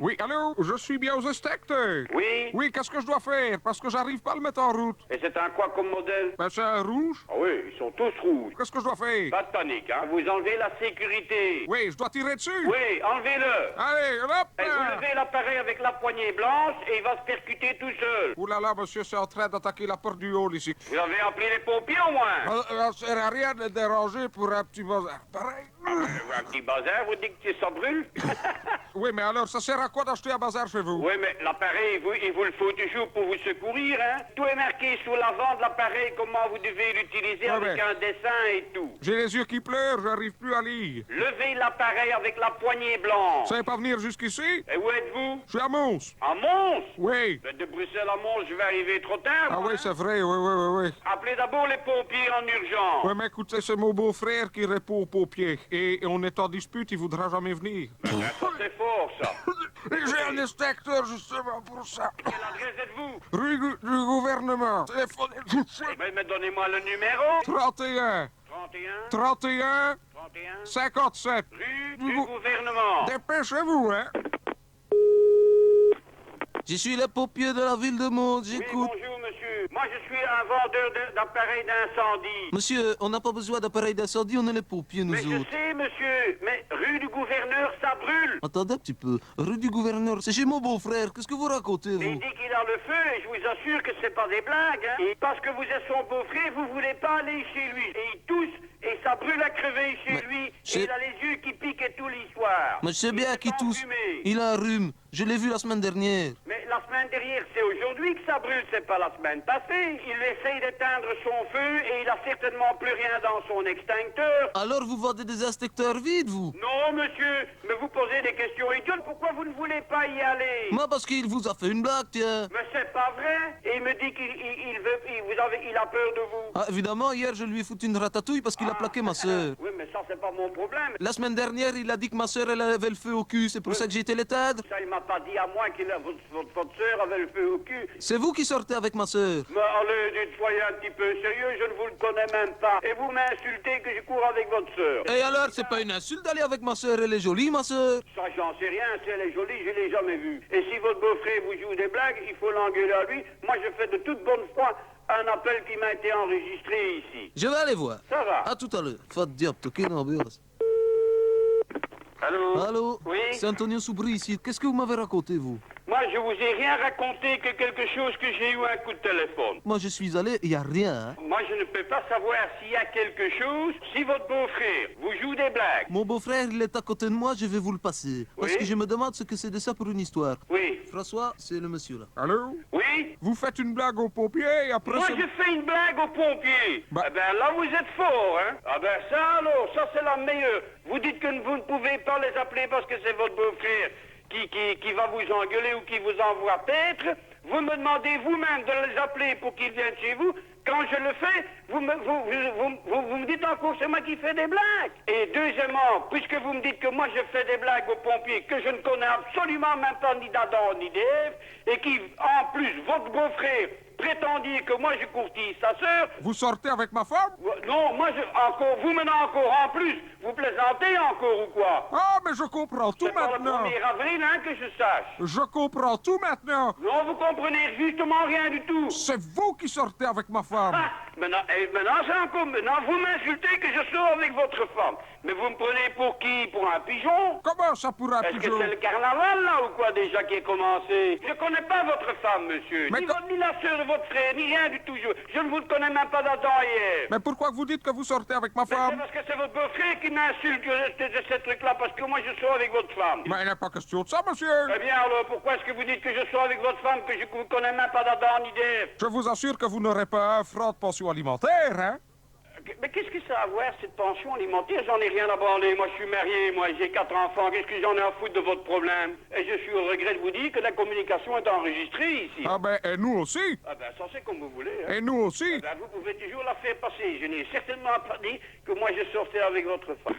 Oui, allô? Je suis bien aux inspecteurs. Oui. Oui, qu'est-ce que je dois faire? Parce que j'arrive pas à le mettre en route. Et c'est un quoi comme modèle? Ben, c'est un rouge. Ah oui, ils sont tous rouges. Qu'est-ce que je dois faire? Pas de panique, hein. Vous enlevez la sécurité. Oui, je dois tirer dessus. Oui, enlevez-le. Allez, hop! Et vous levez l'appareil avec la poignée blanche et il va se percuter tout seul. Ouh là là, monsieur, c'est en train d'attaquer la porte du hall ici. Vous avez appelé les pompiers au moins? Ça sert à rien de déranger pour un petit bazar. Pareil. Un petit bazar, vous dites que ça brûle? Oui, mais alors, ça sert à quoi d'acheter un bazar chez vous? Oui, mais l'appareil, il vous le faut toujours pour vous secourir, hein? Tout est marqué sur l'avant de l'appareil, comment vous devez l'utiliser avec mais- un dessin et tout. J'ai les yeux qui pleurent, j'arrive plus à lire. Levez l'appareil avec la poignée blanche. Vous savez pas venir jusqu'ici? Et où êtes-vous? Je suis à Mons. À Mons? Oui. De Bruxelles à Mons, je vais arriver trop tard. Ah moi, oui, hein? c'est vrai, oui. Appelez d'abord les pompiers en urgence. Oui, mais écoutez, c'est mon beau-frère qui répond aux paupiers. Et on est en dispute, il voudra jamais venir. Ça, c'est fort, ça. Et j'ai un inspecteur justement pour ça. Quelle adresse êtes-vous? Rue du gouvernement. Téléphone Mais donnez-moi le numéro. 31 31 31 31 57. Rue du gouvernement. Dépêchez-vous, hein. Je suis le pompier de la ville de Mons, Oui, j'écoute. bonjour, monsieur. Moi, je suis un vendeur d'appareils d'incendie. Monsieur, on n'a pas besoin d'appareil d'incendie, on est les pompiers, nous Mais je autres. sais, monsieur. Mais rue du gouverneur, ça brûle. Attendez un petit peu. Rue du gouverneur, c'est chez mon beau-frère. Qu'est-ce que vous racontez, Mais il vous? dit qu'il a le feu et je vous assure que c'est pas des blagues. Hein. Et parce que vous êtes son beau-frère, vous voulez pas aller chez lui. Et il tousse et ça brûle à crever chez Mais lui. Et c'est- il a les yeux qui piquent et tout l'histoire. Mais je sais bien Il qu'il est tousse. enfumé. Il a un rhume. Je l'ai vu la semaine dernière. Mais la semaine dernière, c'est aujourd'hui que ça brûle, c'est pas la semaine passée. Il essaye d'éteindre son feu et il a certainement plus rien dans son extincteur. Alors vous vendez des inspecteurs vides, vous? Non, monsieur, mais vous posez des questions idiotes. Pourquoi vous ne voulez pas y aller? Moi, parce qu'il vous a fait une blague, tiens. Mais c'est pas vrai. Et il me dit qu'il a peur de vous. Ah, évidemment, hier, je lui ai foutu une ratatouille parce qu'il a plaqué ma sœur. Oui, mais ça, c'est pas mon problème. La semaine dernière, il a dit que ma sœur, elle avait le feu au cul. C'est pour ça que j'ai été l'éteindre. Ça, il m'a pas dit à moi que votre sœur avait le feu au cul. C'est vous qui sortez avec ma sœur. Mais allez, soyez un petit peu sérieux, je ne vous le connais même pas. Et vous m'insultez que je cours avec votre sœur. Et alors, c'est pas une insulte d'aller avec ma sœur, elle est jolie, ma sœur. Ça, j'en sais rien, si elle est jolie, je l'ai jamais vue. Et si votre beau-frère vous joue des blagues, il faut l'engueuler à lui. Moi, je fais de toute bonne foi un appel qui m'a été enregistré ici. Je vais aller voir. Ça va. À tout à l'heure. Faites diable, toquez l'ambiance. Allô? Allô? Oui? C'est Antonio Soubry ici. Qu'est-ce que vous m'avez raconté, vous? Moi, je vous ai rien raconté que quelque chose que j'ai eu un coup de téléphone. Moi, je suis allé, il n'y a rien, hein? Moi, je ne peux pas savoir s'il y a quelque chose, si votre beau-frère vous joue des blagues. Mon beau-frère, il est à côté de moi, je vais vous le passer. Parce Oui? que je me demande ce que c'est de ça pour une histoire. Oui. François, c'est le monsieur, là. Allô? Oui? Vous faites une blague aux pompiers et après... Moi, c'est- je fais une blague aux pompiers. Bah- Eh ben là, vous êtes fort, hein? Ah ben ça, alors, ça, c'est la meilleure. Vous dites que vous ne pouvez pas les appeler parce que c'est votre beau-frère qui va vous engueuler ou qui vous envoie paître. Vous me demandez vous-même de les appeler pour qu'ils viennent chez vous. Quand je le fais, vous me dites encore que c'est moi qui fais des blagues. Et deuxièmement, puisque vous me dites que moi je fais des blagues aux pompiers, que je ne connais absolument même pas ni d'Adam ni d'Ève, et qui, en plus, votre beau-frère prétend dire que moi je courtise sa sœur, Vous sortez avec ma femme? non, moi vous maintenant encore en plus, vous plaisantez encore ou quoi? Ah, mais je comprends tout C'est pas le maintenant. 1er avril, hein, que je sache. Je comprends tout maintenant. Non, vous comprenez justement rien du tout. C'est vous qui sortez avec ma femme. Ah, maintenant c'est encore... Maintenant, vous m'insultez que je sors avec votre femme. Mais vous me prenez pour qui? Pour un pigeon? Comment ça pourra Est-ce que toujours... c'est le carnaval, là, ou quoi, déjà, qui est commencé? Je connais pas votre femme, monsieur. Mais Ni la sœur de votre frère, ni rien du tout. Je ne vous le connais même pas d'Adam hier. Mais pourquoi vous dites que vous sortez avec ma Mais c'est femme? parce que c'est votre beau-frère qui m'insulte de ce truc-là, parce que moi, je sors avec votre femme. Mais il n'est pas question de ça, monsieur. Eh bien, alors, pourquoi est-ce que vous dites que je sors avec votre femme, que je ne vous connais même pas d'Adam ni d'Ève? Je vous assure que vous n'aurez pas un franc de pension alimentaire, hein? Mais qu'est-ce que ça a à voir, cette pension alimentaire? J'en ai rien à branler. Moi, je suis marié, moi, j'ai 4 enfants. Qu'est-ce que j'en ai à foutre de votre problème? Et je suis au regret de vous dire que la communication est enregistrée ici. Ah ben, et nous aussi. Ah ben, ça, c'est comme vous voulez, hein. Et nous aussi. Ah ben, vous pouvez toujours la faire passer. Je n'ai certainement pas dit que moi, je sortais avec votre femme.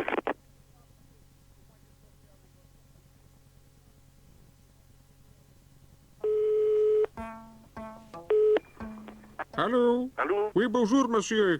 Allô? Allô? Oui, bonjour, monsieur.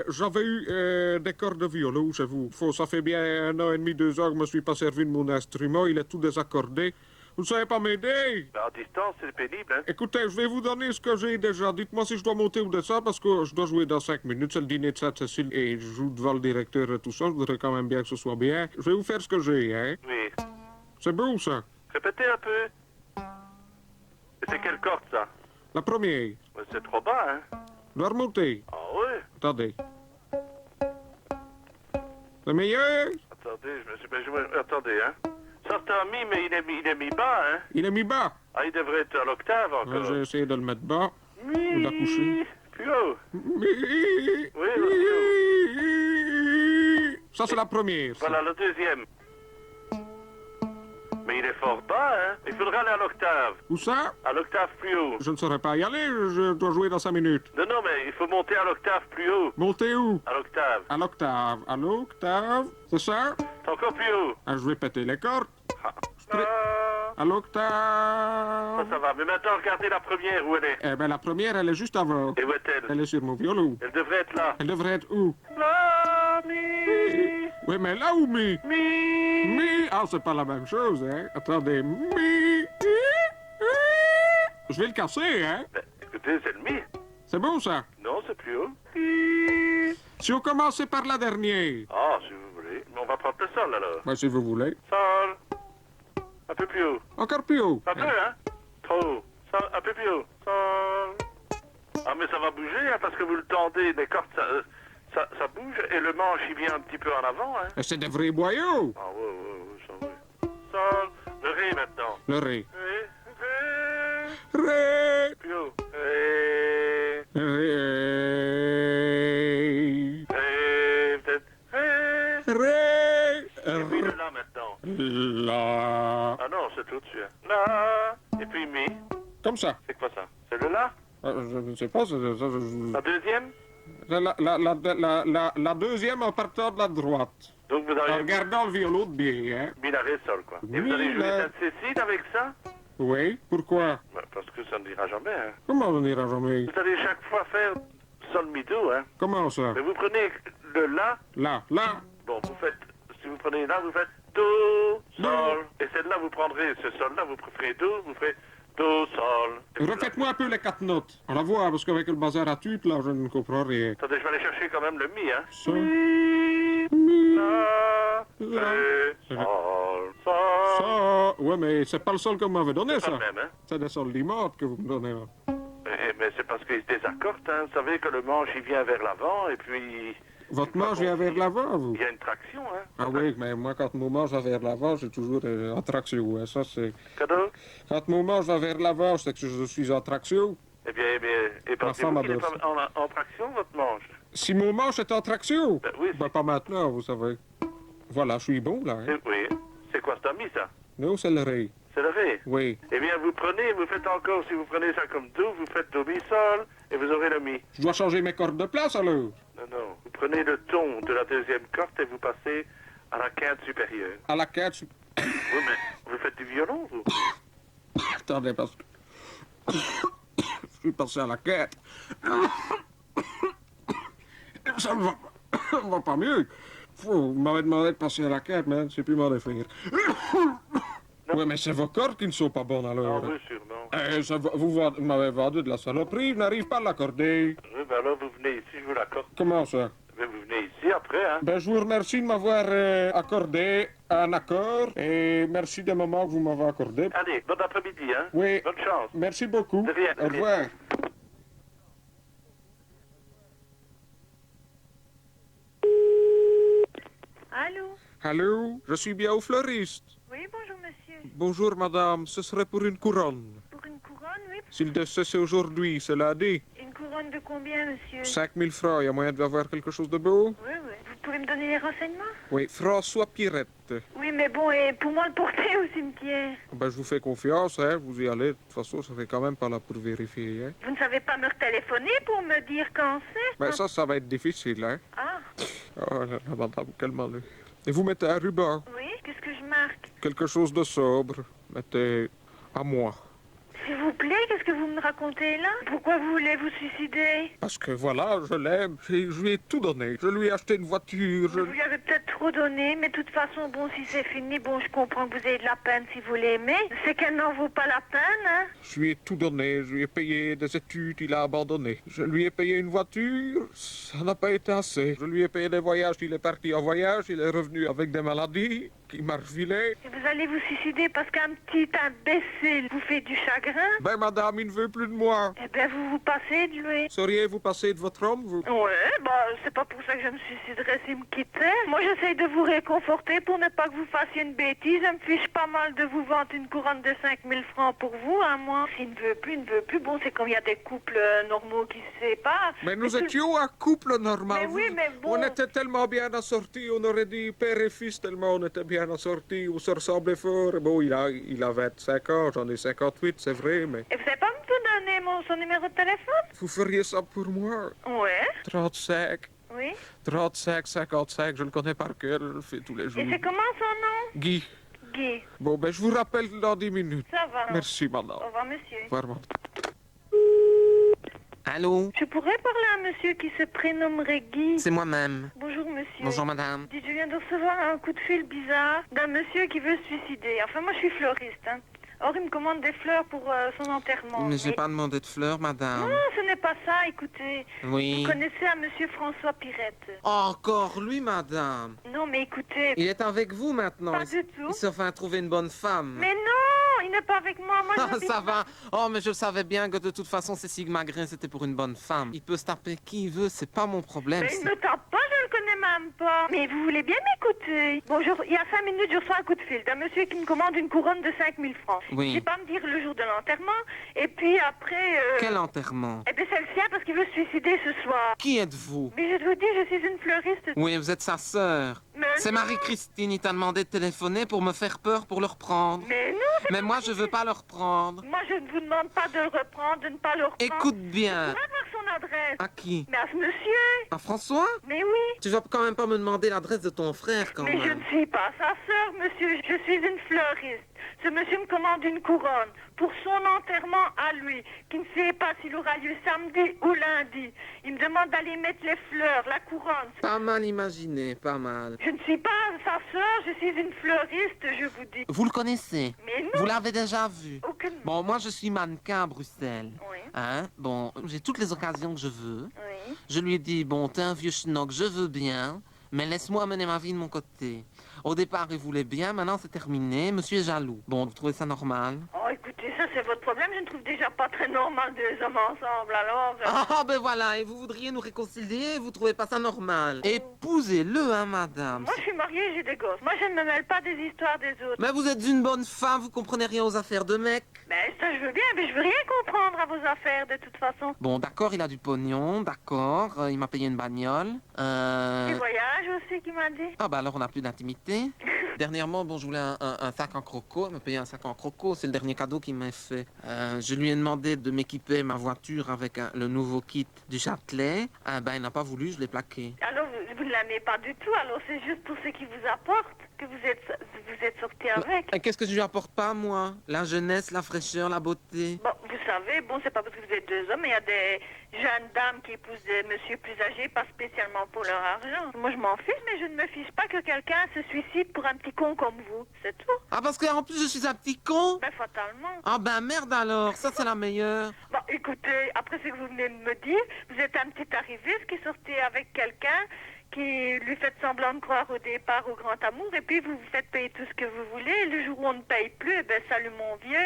J'avais eu des cordes de violon chez vous. Ça fait bien 1 an et demi, 2 ans que je me suis pas servi de mon instrument. Il est tout désaccordé. Vous savez pas m'aider? À distance, c'est pénible, hein. Écoutez, je vais vous donner ce que j'ai déjà. Dites-moi si je dois monter ou descendre parce que je dois jouer dans 5 minutes. C'est le dîner de Sainte-Cécile et je joue devant le directeur et tout ça. Je voudrais quand même bien que ce soit bien. Je vais vous faire ce que j'ai, hein. Oui. C'est beau, ça. Répétez un peu. Et c'est quelle corde, ça? La première. Ouais, c'est trop bas, hein. Je dois remonter. Ah ouais? Attendez. Le meilleur? Attendez, je me suis pas joué. Attendez, hein. Ça, c'est un mi, mais il est mis bas, hein. Il est mis bas. Ah, il devrait être à l'octave Ouais, encore. j'ai essayé de le mettre bas. Ou d'accoucher. Plus haut. Oui, ça, c'est la première. ça. Voilà, le deuxième. Mais il est fort bas, hein. Il faudra aller à l'octave. Où ça? À l'octave plus haut. Je ne saurais pas y aller. Je dois jouer dans 5 minutes. Non, non, mais il faut monter à l'octave plus haut. Monter où? À l'octave. À l'octave. À l'octave. C'est ça? C'est encore plus haut. Ah, je vais péter les cordes. Ah. À l'octave. Ça va. Mais maintenant, regardez la première, où elle est. Eh ben, la première, elle est juste avant. Et où est-elle? Elle est sur mon violon. Elle devrait être là. Elle devrait être où? La, mi, Oui, mais là où mi? mi. Mi. Ah, c'est pas la même chose, hein? Attendez. Mi. Je vais le casser, hein? Ben, écoutez, c'est le mi. C'est bon, ça? Non, c'est plus haut. Mi. Si on commençait par la dernière. Ah, si vous voulez. Mais on va prendre le sol, alors. Ben, si vous voulez. Sol. Un peu plus haut. Encore plus haut. Un peu, hein? Trop haut. Sol, un peu plus haut. Sol. Ah, mais ça va bouger, hein, parce que vous le tendez, les cordes, ça bouge, et le manche, il vient un petit peu en avant, hein? Et c'est des vrais boyaux. Ah, ouais, ça, oui. Sol. Le ré, maintenant. Le ré. Ré. Ré. Plus haut. Ré. Ré. Ré. Peut-être. Ré. Ré. Et puis le la, maintenant. La. Ah non, c'est tout dessus. Hein. La. Et puis mi. Comme ça. C'est quoi ça? C'est le la? Je ne sais pas. La deuxième? La deuxième en partant de la droite. Donc vous En avez regardant le violon de bien, hein? mis la ré sol, quoi. Et vous allez jouer Sainte-Cécile avec ça? Oui. Pourquoi? Ben, parce que ça ne ira jamais, hein. Comment on n'ira jamais? Vous allez chaque fois faire sol mi do, hein. Comment ça? Mais vous prenez le la. Là. Là. Bon, vous faites, si vous prenez là, vous faites do, sol. Et celle-là, vous prendrez ce sol-là, vous ferez do, vous ferez do, sol. Et vous Refaites-moi un peu les 4 notes. On la voit, parce qu'avec le bazar à tube, là, je ne comprends rien. Attendez, je vais aller chercher quand même le mi, hein. Ça. Mi, Mi. la, La. ré, sol, sol. Ça. Ouais, mais c'est pas le sol que vous m'avez donné, Pas ça. le même, hein. C'est des sols limates que vous me donnez, là. Mais c'est parce qu'ils se désaccordent, hein. Vous savez que le manche, il vient vers l'avant, et puis Votre manche vient vers l'avant, vous? il y a une traction, hein. Ah oui, mais moi, quand mon manche va vers l'avant, j'ai toujours en traction. Hein. Ça, c'est... Cadeau? Quand mon manche va vers l'avant, c'est que je suis en traction. Eh bien, et pensez-vous femme qu'il n'est adore pas en traction, votre manche? Si mon manche est en traction? Ben oui, Ben, pas maintenant, vous savez. Voilà, je suis bon, là. Hein. oui. C'est quoi, c'est un mi, ça? Non, c'est le ré. C'est le ré? Oui. Eh bien, vous prenez, vous faites encore, si vous prenez ça comme do, vous faites do, mi, sol, et vous aurez le mi. Je dois changer mes cordes de place, alors. Non, non. Vous prenez le ton de la deuxième corde et vous passez à la quinte supérieure. À la quête... Oui, mais vous faites du violon, vous? Attendez, parce que... je suis passé à la quête. Ça ne va pas mieux. Vous m'avez demandé de passer à la quête, mais c'est plus m'en faire. Oui, mais c'est vos cordes qui ne sont pas bonnes, alors. Ah oui, sûrement. Vous m'avez vendu de la saloperie, je n'arrive pas à l'accorder. Oui, ben alors vous venez ici, je vous l'accorde. Comment ça? Mais vous venez ici après, hein? Ben, je vous remercie de m'avoir accordé un accord et merci des moments que vous m'avez accordé. Allez, bon après-midi, hein? Oui. Bonne chance. Merci beaucoup. De rien, Au revoir. Allô? Allô? Je suis bien au fleuriste. Oui, bonjour monsieur. Bonjour madame, ce serait pour une couronne. Pour une couronne, oui. S'il décès c'est aujourd'hui, c'est lundi. Une couronne de combien, monsieur? 5000 francs, il y a moyen d'avoir quelque chose de beau? Oui, oui. Vous pouvez me donner les renseignements? Oui, François Pirette. Oui, mais bon, et pour moi le porter au cimetière? Ben, je vous fais confiance, hein, vous y allez. De toute façon, ça fait quand même pas là pour vérifier, hein. Vous ne savez pas me retéléphoner pour me dire quand c'est? Ben, ça va être difficile, hein. Ah, Oh là là, madame, quel malheur. Et vous mettez un ruban, oui, qu'est-ce que je marque? quelque chose de sobre. Mettez à moi. S'il vous plaît, qu'est-ce que vous me racontez là? Pourquoi vous voulez vous suicider? Parce que voilà, je l'aime. Je lui ai tout donné. Je lui ai acheté une voiture. Vous lui avez peut-être trop donné, mais de toute façon, bon, si c'est fini, bon, je comprends que vous ayez de la peine si vous l'aimez. C'est qu'elle n'en vaut pas la peine, hein? Je lui ai tout donné. Je lui ai payé des études. Il a abandonné. Je lui ai payé une voiture. Ça n'a pas été assez. Je lui ai payé des voyages. Il est parti en voyage. Il est revenu avec des maladies qui m'a refilé. Et vous allez vous suicider parce qu'un petit imbécile vous fait du chagrin? Ben, madame, il ne veut plus de moi. Eh ben, vous vous passez de lui. Sauriez-vous passer de votre homme, vous? Ouais, bah, c'est pas pour ça que je me suiciderais s'il me quittait. Moi, j'essaye de vous réconforter pour ne pas que vous fassiez une bêtise. Je me fiche pas mal de vous vendre une couronne de 5000 francs pour vous, hein, moi. S'il ne veut plus, il ne veut plus. Bon, c'est comme il y a des couples normaux qui se séparent. Mais nous tout- étions un couple normal. Mais oui, mais bon. On était tellement bien assortis, on aurait dit père et fils, tellement on était bien assortis, on se ressemblait fort. Bon, il a 25 ans, j'en ai 58, c'est vrai, mais Et vous savez pas me donner son numéro de téléphone? vous feriez ça pour moi. Ouais, 35, oui. 35, 55, je le connais par cœur, je le fais tous les jours. Et c'est comment son nom? Guy. Guy. Bon, ben je vous rappelle dans 10 minutes. Ça va. Merci, madame. Au revoir, monsieur. Au revoir. Allô? Je pourrais parler à un monsieur qui se prénommerait Guy? C'est moi-même. Bonjour, monsieur. Bonjour, madame. Dites, je viens de recevoir un coup de fil bizarre d'un monsieur qui veut se suicider. Enfin, moi, je suis fleuriste, hein. Or, il me commande des fleurs pour son enterrement. Mais j'ai Et- pas demandé de fleurs, madame. Non, ce n'est pas ça, écoutez. Oui. Vous connaissez un monsieur François Pirette? Encore lui, madame. Non, mais écoutez, Il est avec vous maintenant. pas du tout. Il se fait trouver une bonne femme. Mais non, il n'est pas avec moi. Moi, Ah, j'habite- ça va. Oh, mais je savais bien que de toute façon, Cécile Magrin, c'était pour une bonne femme. Il peut se taper qui il veut, c'est pas mon problème. Mais il c'est- me tape pas, je le connais même pas. Mais vous voulez bien m'écouter? Bon, il y a 5 minutes, je reçois un coup de fil d'un monsieur qui me commande une couronne de 5000 francs. Oui. Je sais pas me dire le jour de l'enterrement. Et puis après... Quel enterrement? Eh bien, c'est le sien parce qu'il veut se suicider ce soir. Qui êtes-vous? Mais je vous dis, je suis une fleuriste. Oui, vous êtes sa sœur. Mais C'est non. Marie-Christine, il t'a demandé de téléphoner pour me faire peur pour le reprendre. Mais non, c'est Mais pas moi, je possible. veux pas le reprendre. Moi, je ne vous demande pas de le reprendre, de ne pas le reprendre. Écoute Je bien. pourrais avoir son adresse. À qui? Mais à ce monsieur. À François? Mais oui. Tu vas quand même pas me demander l'adresse de ton frère, quand Mais je même. ne suis pas sa sœur, monsieur. Je suis une fleuriste. Ce monsieur me commande une couronne pour son enterrement à lui, qui ne sait pas s'il aura lieu samedi ou lundi. Il me demande d'aller mettre les fleurs, la couronne. Pas mal imaginé, pas mal. Je ne suis pas sa sœur, je suis une fleuriste, je vous dis. Vous le connaissez? Mais non, Vous l'avez déjà vu? aucunement. Bon, moi, je suis mannequin à Bruxelles. Oui, Hein? Bon, j'ai toutes les occasions que je veux. oui. Je lui ai dit, bon, t'es un vieux schnock, je veux bien, mais laisse-moi mener ma vie de mon côté. Au départ, il voulait bien, maintenant c'est terminé, monsieur est jaloux. Bon, vous trouvez ça normal? Oh, écoutez, ça c'est votre problème. Je ne trouve déjà pas très normal deux hommes ensemble, alors... Ah, ben voilà, et vous voudriez nous réconcilier, vous trouvez pas ça normal? Épousez-le, hein, madame. Moi, je suis mariée, j'ai des gosses. Moi, je ne me mêle pas des histoires des autres. Mais vous êtes une bonne femme, vous comprenez rien aux affaires de mec. Ben, ça, je veux bien, mais je veux rien comprendre à vos affaires, de toute façon. Bon, d'accord, il a du pognon, d'accord, il m'a payé une bagnole. Des voyages aussi, qui m'a dit. Ah bah alors on n'a plus d'intimité. Dernièrement, bon, je voulais un sac en croco. Il m'a payé un sac en croco. C'est le dernier cadeau qu'il m'a fait. Je lui ai demandé de m'équiper ma voiture avec le nouveau kit du Châtelet. Ah ben, il n'a pas voulu, je l'ai plaqué. Alors, vous ne l'aimez pas du tout, alors c'est juste pour ce qui vous apporte que vous êtes sorti avec. Et qu'est-ce que je lui apporte pas, moi? La jeunesse, la fraîcheur, la beauté. Bon, vous savez, bon, c'est pas parce que vous êtes deux hommes, mais il y a des jeunes dames qui épousent des messieurs plus âgés, pas spécialement pour leur argent. Moi, je m'en fiche, mais je ne me fiche pas que quelqu'un se suicide pour un petit con comme vous. C'est tout. Ah, parce qu'en plus, je suis un petit con? Ben, fatalement. Ah ben, merde alors, ça c'est la meilleure. Bon, écoutez, après ce que vous venez de me dire, vous êtes un petit arriviste qui sortait avec quelqu'un qui lui fait semblant de croire au départ au grand amour, et puis vous vous faites payer tout ce que vous voulez, et le jour où on ne paye plus, eh ben salut mon vieux,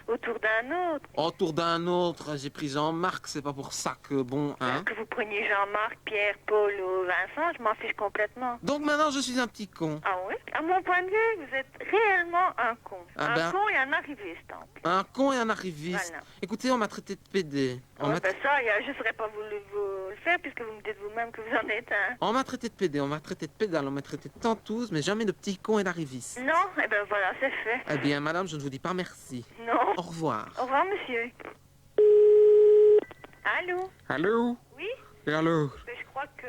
autour d'un autre. Autour d'un autre, j'ai pris Jean-Marc, c'est pas pour ça que bon, hein. Que vous preniez Jean-Marc, Pierre, Paul ou Vincent, je m'en fiche complètement. Donc maintenant, je suis un petit con. Ah oui? À mon point de vue, vous êtes réellement un con. Ah un ben. con et un arriviste, en plus. Un con et un arriviste. Voilà. Écoutez, on m'a traité de pédé. On Ouais, m'a ben ça, je ne saurais pas vous le faire, puisque vous me dites vous-même que vous en êtes un. on m'a traité de pédé, on m'a traité de pédale, on m'a traité de tantouse, mais jamais de petit con et d'arriviste. Non? Eh ben voilà, c'est fait. Eh bien, madame, je ne vous dis pas merci. Non. Au revoir. Au revoir, monsieur. Allô? Allô? Oui? Et alors? Mais je crois que...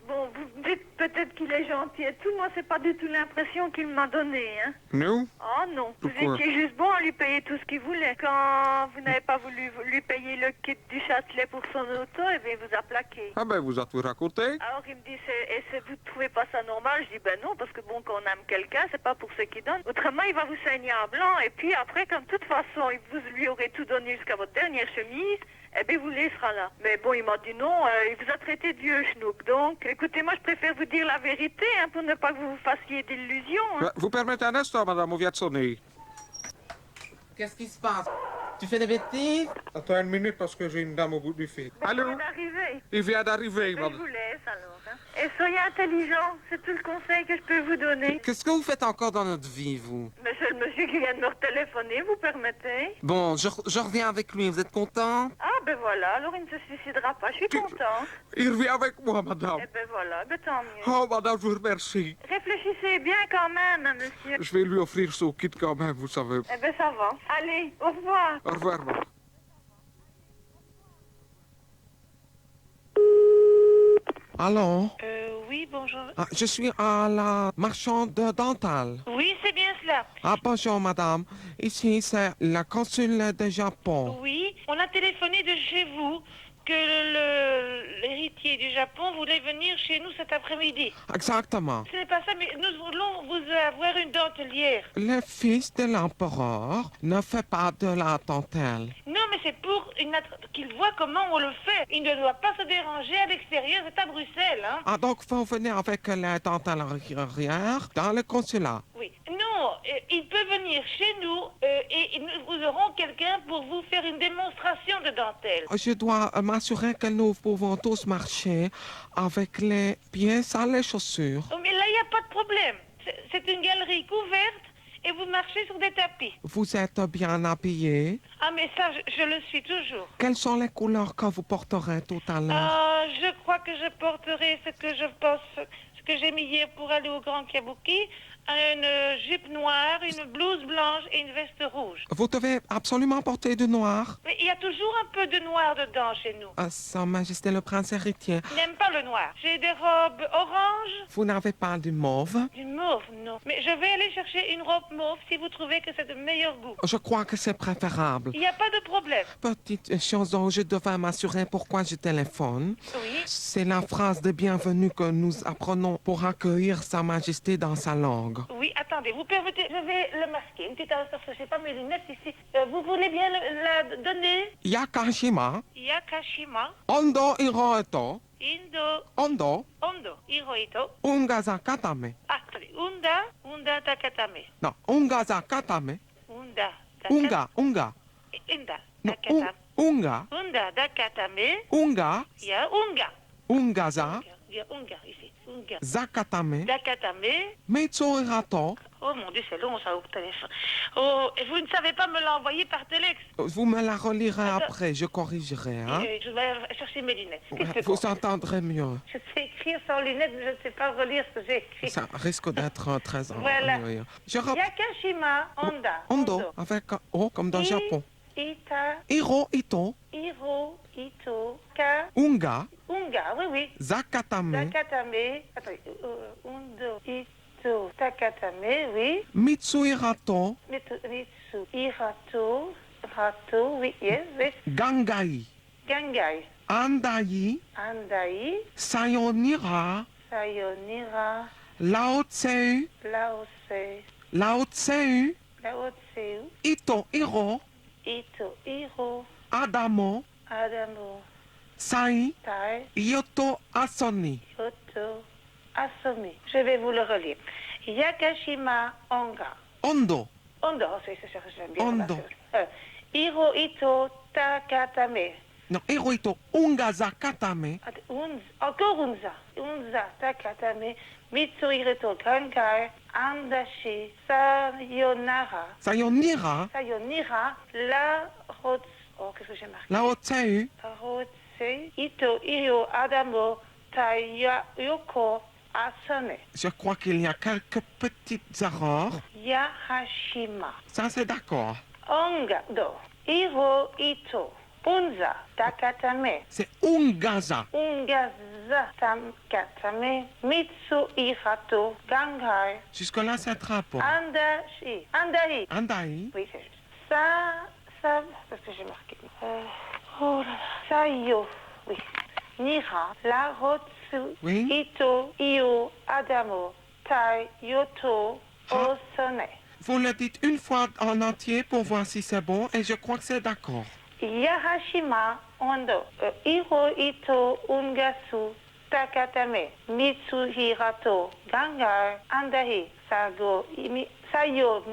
Bon, vous dites peut-être qu'il est gentil et tout. Moi, c'est pas du tout l'impression qu'il m'a donné, hein. Nous? Oh non, vous Pourquoi? étiez juste bon à lui payer tout ce qu'il voulait. Quand vous n'avez pas voulu lui payer le kit du Châtelet pour son auto, eh bien, il vous a plaqué. Ah ben, vous a tout raconté. Alors il me dit, vous trouvez pas ça normal? Je dis, ben non, parce que bon, quand on aime quelqu'un, c'est pas pour ce qu'il donne. Autrement, il va vous saigner en blanc. Et puis après, comme de toute façon, vous lui aurez tout donné jusqu'à votre dernière chemise, eh bien, vous laissera là. Mais bon, il m'a dit non, il vous a traité de vieux schnook. Donc, écoutez, moi, je préfère vous dire la vérité, hein, pour ne pas que vous vous fassiez d'illusions. Hein. Vous permettez un instant, madame, on vient de sonner. Qu'est-ce qui se passe? Tu fais des bêtises? Attends une minute parce que j'ai une dame au bout du fil. Allô? Il vient d'arriver. Il vient d'arriver, Je madame. vous laisse alors. Hein. Et soyez intelligent, c'est tout le conseil que je peux vous donner. Qu'est-ce que vous faites encore dans notre vie, vous? Mais c'est le monsieur qui vient de me téléphoner, vous permettez? Bon, je reviens avec lui. Vous êtes content? Ah ben voilà, alors il ne se suicidera pas, je suis contente. Il revient avec moi, madame. Eh ben voilà, ben tant mieux. Oh, madame, je vous remercie. Réfléchissez bien quand même, hein, monsieur. Je vais lui offrir son kit quand même, vous savez. Eh ben ça va. Allez, au revoir. Au revoir, madame. Allô? Oui, bonjour. Ah, je suis à la marchande dentale. Oui, c'est bien cela. Ah, bonjour, madame. Ici, c'est la consul de Japon. Oui, on a téléphoné de chez vous que l'héritier du Japon voulait venir chez nous cet après-midi. Exactement. Ce n'est pas ça, mais nous voulons vous avoir une dentelière. Le fils de l'empereur ne fait pas de la dentelle. Non, mais c'est pour qu'il voit comment on le fait. Il ne doit pas se déranger à l'extérieur, c'est à Bruxelles, hein. Ah, donc vous venez avec la dentelle arrière dans le consulat. Oui. Non, il peut venir chez nous et nous aurons quelqu'un pour vous faire une démonstration de dentelle. Je dois m'assurer que nous pouvons tous marcher avec les pieds sans les chaussures. Oh, mais là, il n'y a pas de problème. C'est une galerie couverte et vous marchez sur des tapis. Vous êtes bien habillé. Ah, mais ça, je le suis toujours. Quelles sont les couleurs que vous porterez tout à l'heure? Je crois que je porterai ce que j'ai mis hier pour aller au Grand Kabuki. Une jupe noire, une blouse blanche et une veste rouge. Vous devez absolument porter du noir. Mais il y a toujours un peu de noir dedans chez nous. Sa Majesté le Prince héritier. Je n'aime pas le noir. J'ai des robes orange. Vous n'avez pas du mauve? Du mauve, non. Mais je vais aller chercher une robe mauve si vous trouvez que c'est de meilleur goût. Je crois que c'est préférable. Il n'y a pas de problème. Petite chose dont je devais m'assurer pourquoi je téléphone. Oui. C'est la phrase de bienvenue que nous apprenons pour accueillir Sa Majesté dans sa langue. Oui, attendez, vous permettez, je vais le masquer. Une petite instant, parce que je n'ai pas mes lunettes ici. Vous voulez bien la donner? Yakashima, Yakashima, Ondo Hiroito, Ondo, Hirohito. Ungaza Katame. Ah, attendez, Unda Takatame. Non, Ungaza Katame. Unda Unga. Non, Takatame. Unga. Unda Takatame. Unga. Il y a Unga. Ungaza. Il y a Unga ici. Unga. Zakatame. Takatame. Mitsuhirato. Oh mon Dieu, c'est long ça au téléphone. Oh, et vous ne savez pas me l'envoyer par téléx? Vous me la relirez après, je corrigerai. Hein? Je vais chercher mes lunettes. Vous entendrez mieux. Je sais écrire sans lunettes, mais je ne sais pas relire ce que j'ai écrit. Ça risque d'être très Voilà. ennuyeux. Yakashima Honda. Ondo, avec un O comme dans le Japon. Hiro Ito, Ka. Unga, Unga, oui. Zakatame, Takatame. Attendez. Undo. Ito. Takatame, oui. Mitsuhirato, Mitsu. Irato. Rato, oui, yes. Gangai, Gangai. Andai, Andai. Sayonira, Sayonira. Lao Tseu, Laose. Lao Tseu, Laotseu. Ito Hiro, Ito. Iro. Adamo, Adamo. Sai, Tai. Yoto Asoni. Yoto. Assomi. Je vais vous le relire. Yakashima Onga. Ondo, Ondo, c'est ça, j'aime bien. Ondo. Hiro Ito Takatame. non, Hiro Ito, Unga Zakatame, Encore Unza. Unza Takatame. Mitsuhirato Gangai. Andashi. Sayonara. Sayonira, Sayonira. La Rotsu. Oh, qu'est-ce que j'ai marqué? Lao Tseu, Rotsu. Ito. Iro. Adamo. Yoko. Asone. je crois qu'il y a quelques petites erreurs. Yahashima. Ça, c'est d'accord. Onga. Do. Hiro Ito. Unza, Takatame, C'est Ungaza. Ungaza, Takatame, Mitsu Hirato, Ganghai, Jusque-là, c'est très bon. Andahi, Andahi. Andai. Oui, c'est ça, parce que j'ai marqué. Oh là là, Sayo, oui. Nira, La Rotsu, Oui. Ito, Io, Adamo, Tai, Yoto, Ah. Osone. Vous le dites une fois en entier pour voir si c'est bon et je crois que c'est d'accord. Yahashima, Ondo, Iro, Ito, Ungasu, Takatame, Mitsuhirato, Gangar, Andahi, Sayo,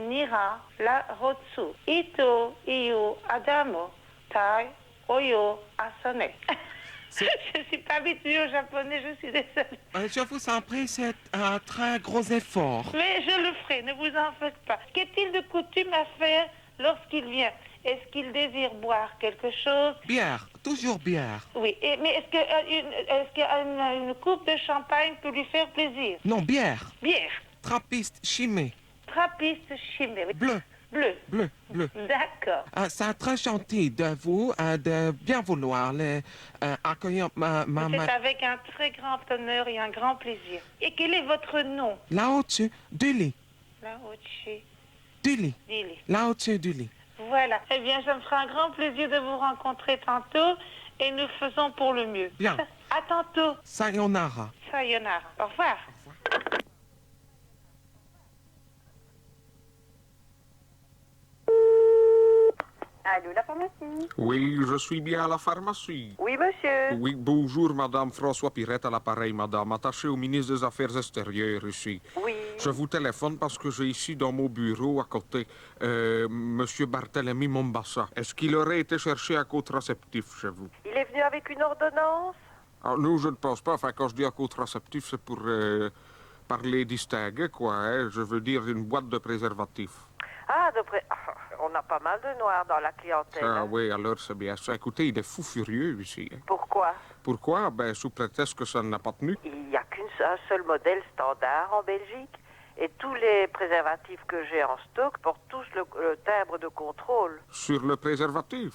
Nira, La Rotsu, Ito, Io, Adamo, Tai, Oyo, Asone. Je ne suis pas habituée au japonais, je suis désolée. Je vous en prie, c'est un très gros effort. Mais je le ferai, ne vous en faites pas. Qu'est-il de coutume à faire lorsqu'il vient? Est-ce qu'il désire boire quelque chose? Bière, toujours bière. Oui, mais est-ce qu'une coupe de champagne peut lui faire plaisir? Non, bière. Bière, Trappiste chimée. trappiste chimée. Oui. Bleu, Bleu, bleu, bleu. d'accord. C'est très gentil de vous de bien vouloir accueillir ma... C'est avec un très grand honneur et un grand plaisir. Et quel est votre nom? Là au-dessus du lit. Laochi Du lit. Dili. Là au-dessus du lit. Voilà. Eh bien, ça me fera un grand plaisir de vous rencontrer tantôt et nous faisons pour le mieux. Bien. À tantôt. Sayonara. Sayonara. Au revoir. Allô, la pharmacie? Oui, je suis bien à la pharmacie. Oui, monsieur. Oui, bonjour, Madame François Pirette à l'appareil, Madame, attaché au ministre des Affaires extérieures ici. Oui. Je vous téléphone parce que j'ai ici dans mon bureau à côté Monsieur Barthélemy Mombassa. Est-ce qu'il aurait été chercher un contraceptif chez vous? Il est venu avec une ordonnance? Ah, non, je ne pense pas. Enfin, quand je dis un contraceptif, c'est pour parler distingué, quoi. Hein? Je veux dire une boîte de préservatifs. Ah, on a pas mal de noirs dans la clientèle. Ah hein. oui, alors c'est bien ça. Écoutez, il est fou furieux ici. Hein. Pourquoi? Pourquoi? Ben, sous prétexte que ça n'a pas tenu. Il n'y a qu'un seul modèle standard en Belgique. Et tous les préservatifs que j'ai en stock portent tous le timbre de contrôle. Sur le préservatif?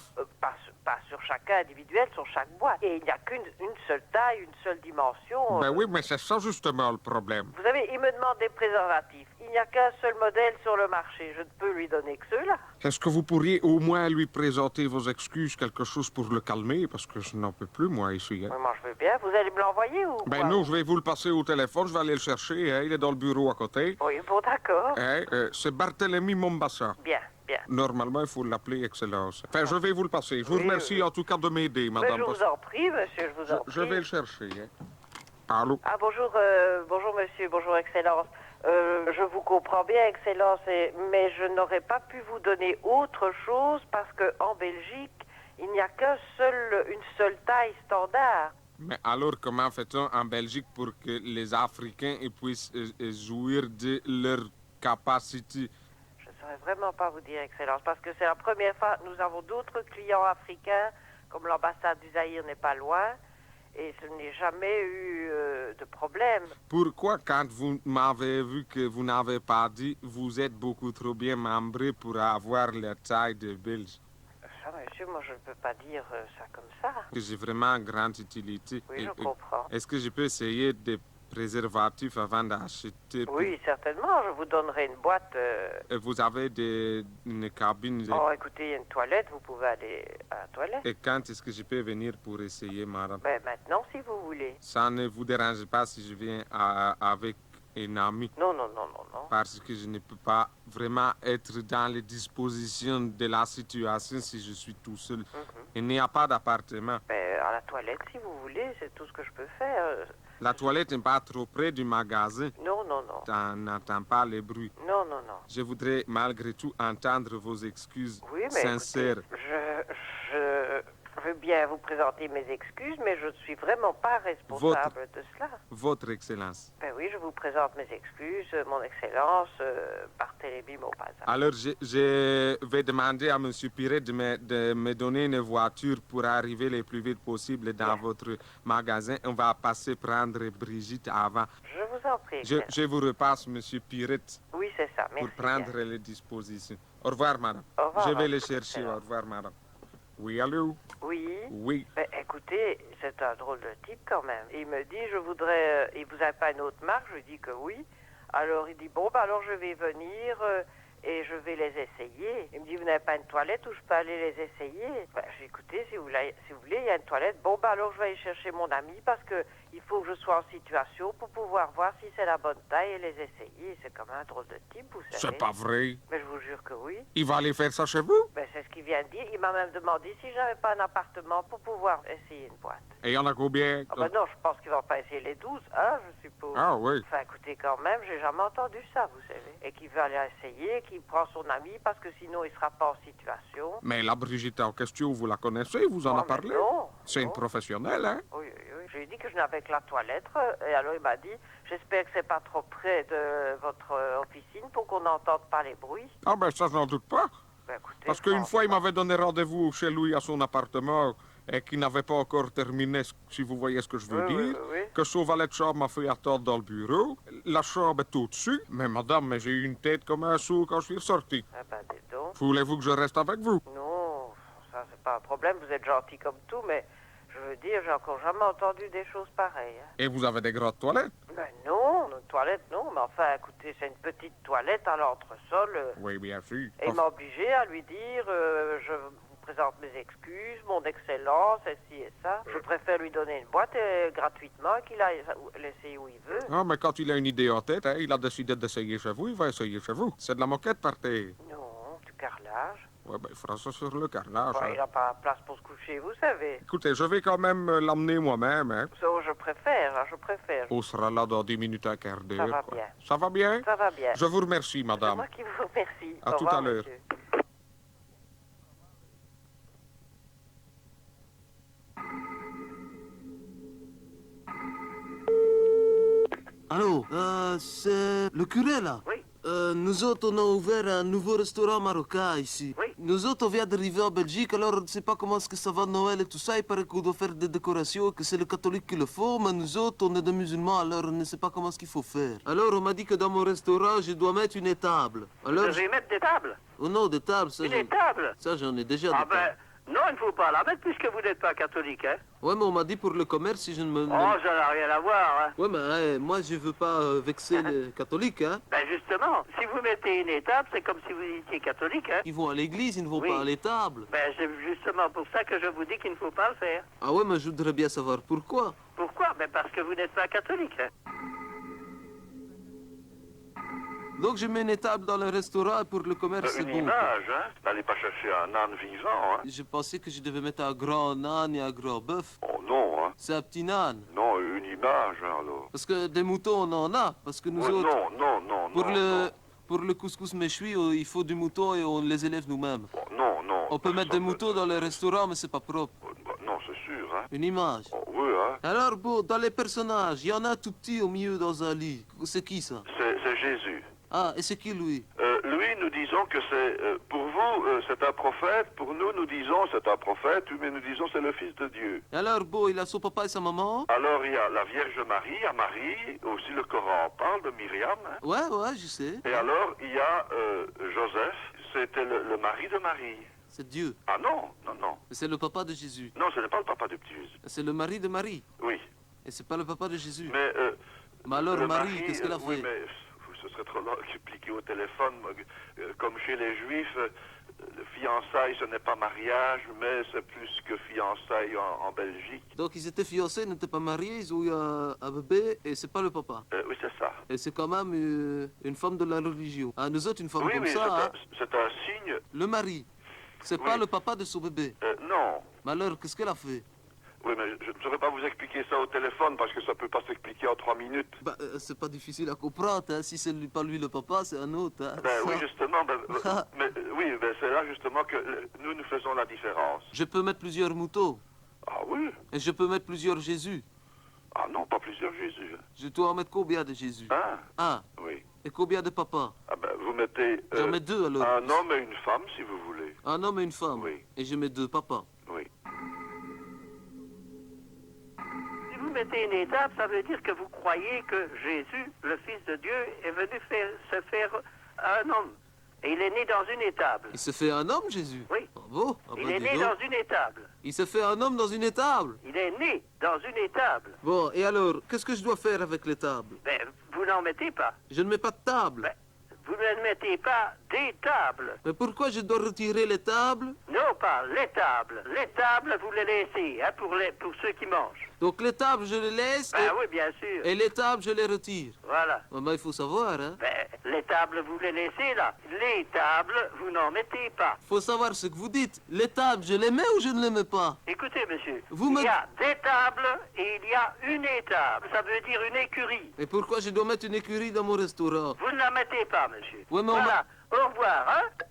Pas sur chacun individuel, sur chaque boîte. Et il n'y a qu'une seule taille, une seule dimension. Ben oui, mais c'est ça justement le problème. Vous savez, il me demande des préservatifs. Il n'y a qu'un seul modèle sur le marché. Je ne peux lui donner que ceux-là. Est-ce que vous pourriez au moins lui présenter vos excuses, quelque chose pour le calmer? Parce que je n'en peux plus, moi, ici. Hein. Oui, moi, je veux bien. Vous allez me l'envoyer ou Ben quoi? non, je vais vous le passer au téléphone, je vais aller le chercher. Hein. Il est dans le bureau à côté. Oui, bon, d'accord. Hein, c'est Barthélemy Mombassa. Bien, bien. Normalement, il faut l'appeler Excellence. Enfin, je vais vous le passer. Je vous remercie en tout cas de m'aider, Mais madame. je vous en prie, monsieur, je vous en prie. Je vais le chercher. Hein. Allô? Ah, bonjour, bonjour, monsieur, bonjour, Excellence. Je vous comprends bien, Excellence, mais je n'aurais pas pu vous donner autre chose parce qu'en Belgique, il n'y a une seule taille standard. Mais alors, comment fait-on en Belgique pour que les Africains puissent jouir de leur capacité? Je ne saurais vraiment pas vous dire, Excellence, parce que c'est la première fois que nous avons d'autres clients africains, comme l'ambassade du Zaïre n'est pas loin, et ce n'est jamais eu de problème. Pourquoi, quand vous m'avez vu que vous n'avez pas dit, vous êtes beaucoup trop bien membré pour avoir la taille de Belge? Ça, monsieur, moi, je ne peux pas dire ça comme ça. J'ai vraiment grande utilité. Oui, je comprends. Est-ce que je peux essayer des préservatifs avant d'acheter? Oui, certainement, je vous donnerai une boîte. Vous avez une cabine? Oh, écoutez, il y a une toilette, vous pouvez aller à la toilette. Et quand est-ce que je peux venir pour essayer, madame? Ben, maintenant, si vous voulez. Ça ne vous dérange pas si je viens avec un ami? Non, non, non, non, non. Parce que je ne peux pas vraiment être dans les dispositions de la situation si je suis tout seul. Il n'y a pas d'appartement. Ben, à la toilette, si vous voulez, c'est tout ce que je peux faire. La toilette n'est pas trop près du magasin. Non, non, non. Tu n'entends pas les bruits. Non, non, non. Je voudrais malgré tout entendre vos excuses Oui, mais sincères. écoutez, je veux bien vous présenter mes excuses, mais je ne suis vraiment pas responsable de cela. Votre Excellence. Ben oui, je vous présente mes excuses, mon Excellence, Barthélemy Mombassa. Alors, je vais demander à M. Piret de me donner une voiture pour arriver le plus vite possible dans votre magasin. On va passer prendre Brigitte avant. Je vous en prie. Je vous repasse, M. Piret, Oui, c'est ça. Merci pour prendre bien. les dispositions. Au revoir, madame. Au revoir, Je vais madame. le chercher. Excellent. Au revoir, madame. Oui, allô? Oui. Oui. Ben, écoutez, c'est un drôle de type quand même. Il me dit, je voudrais... et vous n'avez pas une autre marque? Je lui dis que oui. Alors il dit, bon, ben alors je vais venir et je vais les essayer. Il me dit, vous n'avez pas une toilette où je peux aller les essayer? Ben, j'ai dit, écoutez, si vous voulez, il y a une toilette. Bon, ben alors je vais aller chercher mon ami parce que il faut que je sois en situation pour pouvoir voir si c'est la bonne taille et les essayer. C'est comme un drôle de type, vous savez. C'est pas vrai. Mais je vous jure que oui. Il va aller faire ça chez vous? Ben, c'est ce qu'il vient de dire. Il m'a même demandé si j'avais pas un appartement pour pouvoir essayer une boîte. Et il y en a combien? Ah ben non, je pense qu'il va pas essayer les 12, hein, je suppose. Ah oui. Enfin, écoutez, quand même, j'ai jamais entendu ça, vous savez. Et qu'il veut aller essayer, qu'il prend son ami parce que sinon il sera pas en situation. Mais la Brigitte en question, vous la connaissez? Vous en Oh, a mais parlé? non, C'est une non. professionnelle, hein? Oui, oui, oui. Je lui ai dit que je n'avais que la toilette. Et alors il m'a dit, j'espère que c'est pas trop près de votre officine pour qu'on n'entende pas les bruits. Ah ben ça, je n'en doute pas. Ben, écoutez, Parce qu'une fois, il franchement, m'avait donné rendez-vous chez lui à son appartement et qu'il n'avait pas encore terminé, si vous voyez ce que je veux Oui, oui, dire. oui, oui. Que son valet de chambre m'a fait attendre dans le bureau. La chambre est au-dessus. Mais madame, mais j'ai eu une tête comme un sourd quand je suis ressorti. Ah ben, dis donc. Voulez-vous que je reste avec vous? Non, ça c'est pas un problème, vous êtes gentil comme tout, mais je veux dire, j'ai encore jamais entendu des choses pareilles. Hein. Et vous avez des grandes toilettes? Ben non, une toilette non, mais enfin, écoutez, c'est une petite toilette à l'entresol. Oui, bien sûr. Et il m'a obligé à lui dire, je vous présente mes excuses, mon excellence, et ci et ça. Je préfère lui donner une boîte gratuitement qu'il aille l'essayer où il veut. Ah, mais quand il a une idée en tête, hein, il a décidé d'essayer chez vous, il va essayer chez vous. C'est de la moquette par terre. Non, du carrelage. Ouais, ben, il fera ça sur le carrelage. Enfin, hein. il n'a pas la place pour se coucher, vous savez. Écoutez, je vais quand même l'emmener moi-même, hein. Ça, je préfère, hein, je préfère. On sera là dans 10 minutes, un quart d'heure. Ça va quoi. bien. Ça va bien? Ça va bien. Je vous remercie, C'est madame. moi qui vous remercie. À Au tout revoir, à l'heure. monsieur. Allô, c'est le curé là? Oui. Nous autres, on a ouvert un nouveau restaurant marocain ici. Oui. Nous autres, on vient d'arriver en Belgique, alors on ne sait pas comment est-ce que ça va Noël et tout ça. Il paraît qu'on doit faire des décorations, que c'est les catholiques qui le font, mais nous autres, on est des musulmans, alors on ne sait pas comment est-ce qu'il faut faire. Alors on m'a dit que dans mon restaurant, je dois mettre une étable. Alors, Je vais mettre des tables. oh non, des tables, ça, Une table. ça j'en ai déjà Ah des tables. ben, non, il ne faut pas la mettre puisque vous n'êtes pas catholique, hein. Ouais, mais on m'a dit pour le commerce, si je ne me... Oh, ça n'a rien à voir, hein. Ouais, mais moi, je veux pas vexer les catholiques, hein. Ben justement, si vous mettez une étape, c'est comme si vous étiez catholique, hein. Ils vont à l'église, ils ne vont Oui. pas à l'étable. Ben c'est justement pour ça que je vous dis qu'il ne faut pas le faire. Ah ouais, mais je voudrais bien savoir pourquoi. Pourquoi? Ben parce que vous n'êtes pas catholique, hein. Donc je mets une étable dans le restaurant et pour le commerce, c'est Une bon. image, hein. N'allez pas chercher un âne vivant, hein. Je pensais que je devais mettre un grand âne et un grand bœuf. Oh non, hein. C'est un petit âne. Non, une image, hein, alors. Parce que des moutons, on en a. Parce que nous Oh, autres, non, pour le couscous méchoui, il faut du mouton et on les élève nous-mêmes. Oh, non, non. On peut mettre des Ça, moutons dans le restaurant, mais c'est pas propre. Non, c'est sûr, hein. Une image. Oh, oui, hein. Alors bon, dans les personnages, il y en a un tout petit au milieu dans un lit. C'est qui ça? C'est Jésus. Ah, et c'est qui lui? Lui, nous disons que c'est, pour vous, c'est un prophète. Pour nous, nous disons c'est un prophète, mais nous disons c'est le Fils de Dieu. Alors bon, il a son papa et sa maman? Alors, il y a la Vierge Marie, à Marie, aussi le Coran parle de Myriam. Hein. Ouais, je sais. Et alors, il y a Joseph, c'était le mari de Marie. C'est Dieu. Ah non, non, non. C'est le papa de Jésus. Non, ce n'est pas le papa de petit Jésus. C'est le mari de Marie. Oui, Et c'est pas le papa de Jésus. mais... Mais alors le Marie, mari, qu'est-ce qu'elle a oui, fait? mais ce serait trop long d'expliquer au téléphone. Comme chez les Juifs, le fiançailles, ce n'est pas mariage, mais c'est plus que fiançailles en Belgique. Donc ils étaient fiancés, ils n'étaient pas mariés, ils ont eu un bébé et c'est pas le papa. Oui, c'est ça. Et c'est quand même une femme de la religion. Ah, nous autres, une femme Oui, comme oui, ça, hein, c'est un signe. le mari, c'est Oui. pas le papa de son bébé. Non. Mais alors, qu'est-ce qu'elle a fait? Oui, mais je ne saurais pas vous expliquer ça au téléphone parce que ça peut pas s'expliquer en 3 minutes. Bah, c'est pas difficile à comprendre, hein. Si c'est pas lui le papa, c'est un autre. Hein. Ben oui, Ça. justement, c'est là justement que nous faisons la différence. Je peux mettre plusieurs moutons. Ah oui? Et je peux mettre plusieurs Jésus. Ah non, pas plusieurs Jésus. Je dois en mettre combien de Jésus? Hein? Un. Oui. Et combien de papas? Ah ben, vous mettez J'en mets deux alors. un homme et une femme, si vous voulez. Un homme et une femme. Oui. Et je mets deux papas. Oui. Si vous mettez une étape, ça veut dire que vous croyez que Jésus, le Fils de Dieu, est venu se faire un homme. Et il est né dans une étable. Il se fait un homme, Jésus? Oui. Oh, Oh, ah Il bah est dis né donc. dans une étable. Il se fait un homme dans une étable. Il est né dans une étable. Bon, et alors, qu'est-ce que je dois faire avec l'étable? Ben, vous n'en mettez pas. Je ne mets pas de table. Ben, vous ne mettez pas des tables. Mais pourquoi je dois retirer les tables? Non, pas les tables. Les tables, vous les laissez, hein, pour ceux qui mangent. Donc les tables, je les laisse Ben oui, bien sûr. et les tables, je les retire. Voilà. Ah bah, il faut savoir, hein. Ben, les tables, vous les laissez là. Les tables, vous n'en mettez pas. Faut savoir ce que vous dites. Les tables, je les mets ou je ne les mets pas? Écoutez, monsieur, Vous il me- y a des tables et il y a une étable. Ça veut dire une écurie. Et pourquoi je dois mettre une écurie dans mon restaurant? Vous ne la mettez pas, monsieur. Ouais, mais on voilà. Au revoir, hein.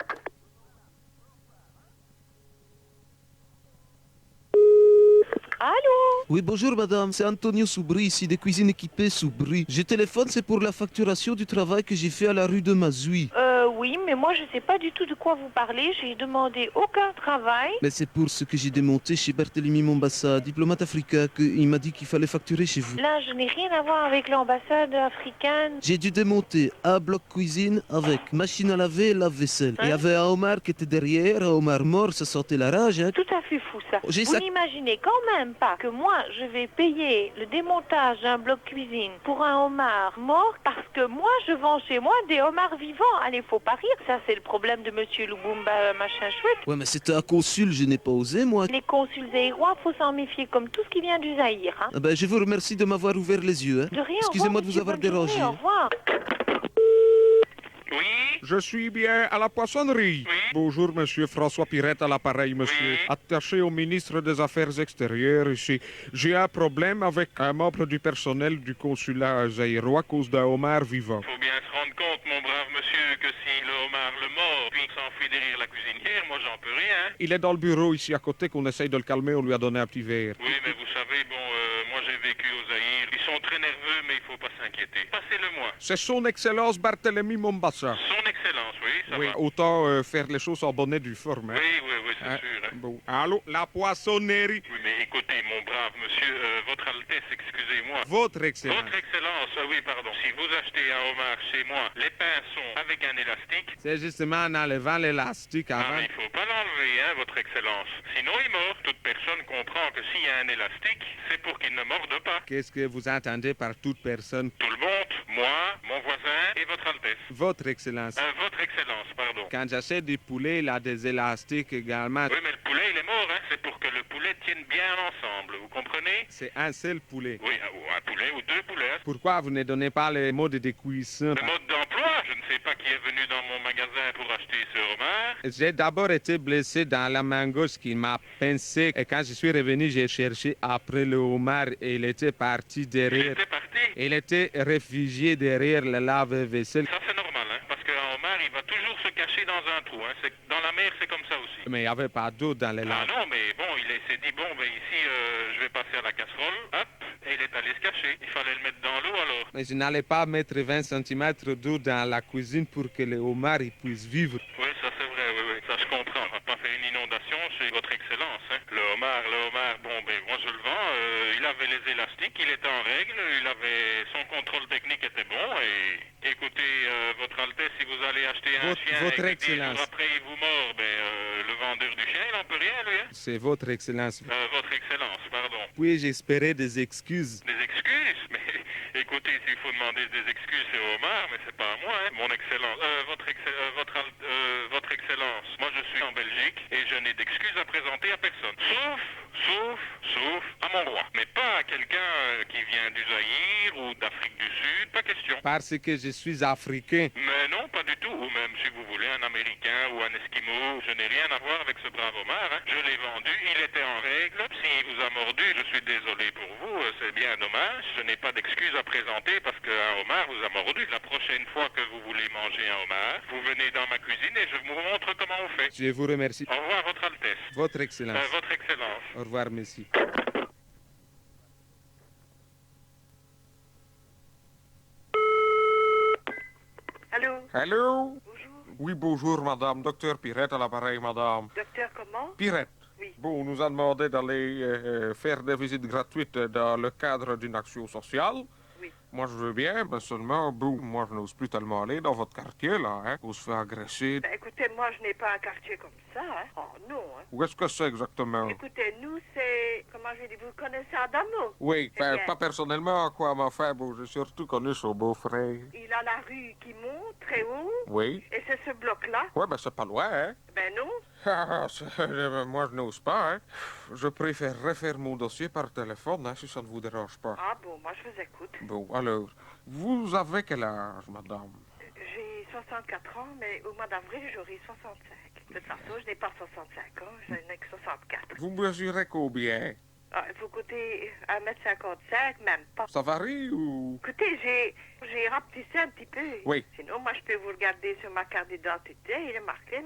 Allô? Oui, bonjour madame, c'est Antonio Soubry ici, des cuisines équipées Soubry. Je téléphone, c'est pour la facturation du travail que j'ai fait à la rue de Mazouy. Oui, mais moi je sais pas du tout de quoi vous parlez. J'ai demandé aucun travail. Mais c'est pour ce que j'ai démonté chez Barthélemy Mombassa, diplomate africain, qu'il m'a dit qu'il fallait facturer chez vous. Là, je n'ai rien à voir avec l'ambassade africaine. J'ai dû démonter un bloc cuisine avec machine à laver et lave-vaisselle. Il y avait un homard qui était derrière, un homard mort, ça sentait la rage. Hein. Tout à fait fou ça. J'ai Vous ça- n'imaginez quand même pas que moi je vais payer le démontage d'un bloc cuisine pour un homard mort parce que moi je vends chez moi des homards vivants. Allez, faut pas rire, ça c'est le problème de monsieur Lubumba machin chouette. Ouais, mais c'était un consul, je n'ai pas osé, moi. Les consuls zaïrois, faut s'en méfier comme tout ce qui vient du Zaïre. Hein. Ah ben, je vous remercie de m'avoir ouvert les yeux. Hein. De rien, Excusez-moi de au revoir, vous avoir monsieur, bonne dérangé. journée, au revoir. Oui. Je suis bien à la poissonnerie. Oui. Bonjour, monsieur François Pirette à l'appareil, monsieur. Oui. Attaché au ministre des Affaires extérieures ici. J'ai un problème avec un membre du personnel du consulat zaïrois à cause d'un homard vivant. Faut bien se rendre compte, mon brave monsieur, que si le homard le mort, puis s'enfuit derrière la cuisinière, moi j'en peux rien. Il est dans le bureau ici à côté qu'on essaye de le calmer, on lui a donné un petit verre. Oui, mais vous savez, bon, moi j'ai vécu au Zaïre. Ils sont très nerveux, mais il faut pas s'inquiéter. Passez-le-moi. C'est son Excellence Barthélemy Mombassa. Son Excellence, oui, ça Oui, va. autant faire les choses en bonnet du forme. Hein. Oui, c'est Hein? sûr. Hein. Bon. Allô, la poissonnerie. Oui, mais écoutez, mon brave monsieur, votre Altesse, excusez-moi. Votre Excellence. Votre Excellence, oui, pardon. Si vous achetez un homard chez moi, les pinçons avec un élastique. C'est justement en enlevant l'élastique Ah, avant. mais il faut pas l'enlever, hein, votre Excellence. Sinon, il mord. Toute personne comprend que s'il y a un élastique, c'est pour qu'il ne morde pas. Qu'est-ce que vous entendez par toute personne? Tout le monde, moi, mon voisin et votre Altesse. Votre Excellence. Votre Excellence, pardon. Quand j'achète des poulets, il a des élastiques également. Oui, mais le poulet, il est mort, hein. C'est pour que le poulet tienne bien ensemble, vous comprenez? C'est un seul poulet. Oui, ou un poulet ou deux poulets. Hein. Pourquoi vous ne donnez pas les modes de cuisson? Le mode d'emploi, je ne sais pas qui est venu dans mon magasin pour acheter ce homard. J'ai d'abord été blessé dans la main gauche qui m'a pincé. Et quand je suis revenu, j'ai cherché après le homard et il était parti Il derrière. était parti. Il était réfugié derrière le lave-vaisselle. Ça, c'est normal, hein, parce qu'un homard, il va toujours se cacher dans un trou. Hein. Dans la mer, c'est comme ça aussi. Mais il n'y avait pas d'eau dans les Ah laves. non, mais bon, il s'est dit, bon, ben ici, je vais passer à la casserole. Hop, et il est allé se cacher. Il fallait le mettre dans l'eau, alors. Mais je n'allais pas mettre 20 cm d'eau dans la cuisine pour que le homard il puisse vivre. Oui, ça c'est vrai, oui. Ça je comprends. On va pas faire une inondation chez votre excellence. Hein. Le homard, bon, ben moi je le vends. Il avait les élastiques, il était en règle, son contrôle technique était bon. Et écoutez, votre Altesse, si vous allez acheter un chien votre et que 10 Excellence. jours après il vous mord, le vendeur du chien, il n'en peut rien, lui. Hein. C'est votre Excellence. Votre excellence, pardon. Puis-je espérer des excuses? Des excuses? Mais écoutez, s'il faut demander des excuses, c'est au homard, mais c'est pas à moi, hein. Mon excellence, votre excellence. Moi, je suis en Belgique et je n'ai d'excuses à présenter à personne. Sauf à mon roi. Mais pas à quelqu'un qui vient du Zaïre ou d'Afrique du Sud, pas question. Parce que je suis africain. Mais non, pas du tout. Ou même, si vous voulez, un Américain ou un Esquimau. Je n'ai rien à voir avec ce brave homard, hein. Je l'ai vendu, il était en règle. S'il vous a mordu, je suis désolé pour vous, c'est bien dommage. Je n'ai pas d'excuses à présenter parce qu'un homard vous a mordu. La prochaine fois que vous voulez manger un homard, vous venez dans ma cuisine et je vous montre comment on fait. Je vous remercie. Au revoir, votre Altesse. Votre Excellence. Votre Excellence. Au revoir, merci. Allô? Allô? Bonjour. Oui, bonjour, madame. Docteur Pirette à l'appareil, madame. Docteur comment? Pirette. Oui. Bon, on nous a demandé d'aller faire des visites gratuites dans le cadre d'une action sociale. Oui. Moi, je veux bien, mais seulement, moi, je n'ose plus tellement aller dans votre quartier, là, hein. On se fait agresser. Ben, écoutez, moi, je n'ai pas un quartier comme ça, hein. Oh, non, hein. Où est-ce que c'est exactement? Écoutez, nous, c'est... Comment je vais dire? Vous connaissez Adamo? Oui, Eh bien, pas personnellement, quoi, mais enfin, j'ai surtout connu son beau-frère. il a la rue qui monte très haut, Oui. et c'est ce bloc-là. Ouais, ben, c'est pas loin, hein. Ben non. Moi, je n'ose pas, hein. Je préférerais faire mon dossier par téléphone, hein, si ça ne vous dérange pas. Ah bon, moi, je vous écoute. Bon, alors, vous avez quel âge, madame? J'ai 64 ans, mais au mois d'avril, j'aurai 65. De toute façon, je n'ai pas 65 ans, je n'ai que 64. Vous mesurez combien? Ah, il faut coûter 1,55 m, même pas. Ça varie ou... Écoutez, j'ai rapetissé un petit peu. Oui. Sinon, moi, je peux vous regarder sur ma carte d'identité. Il est marqué à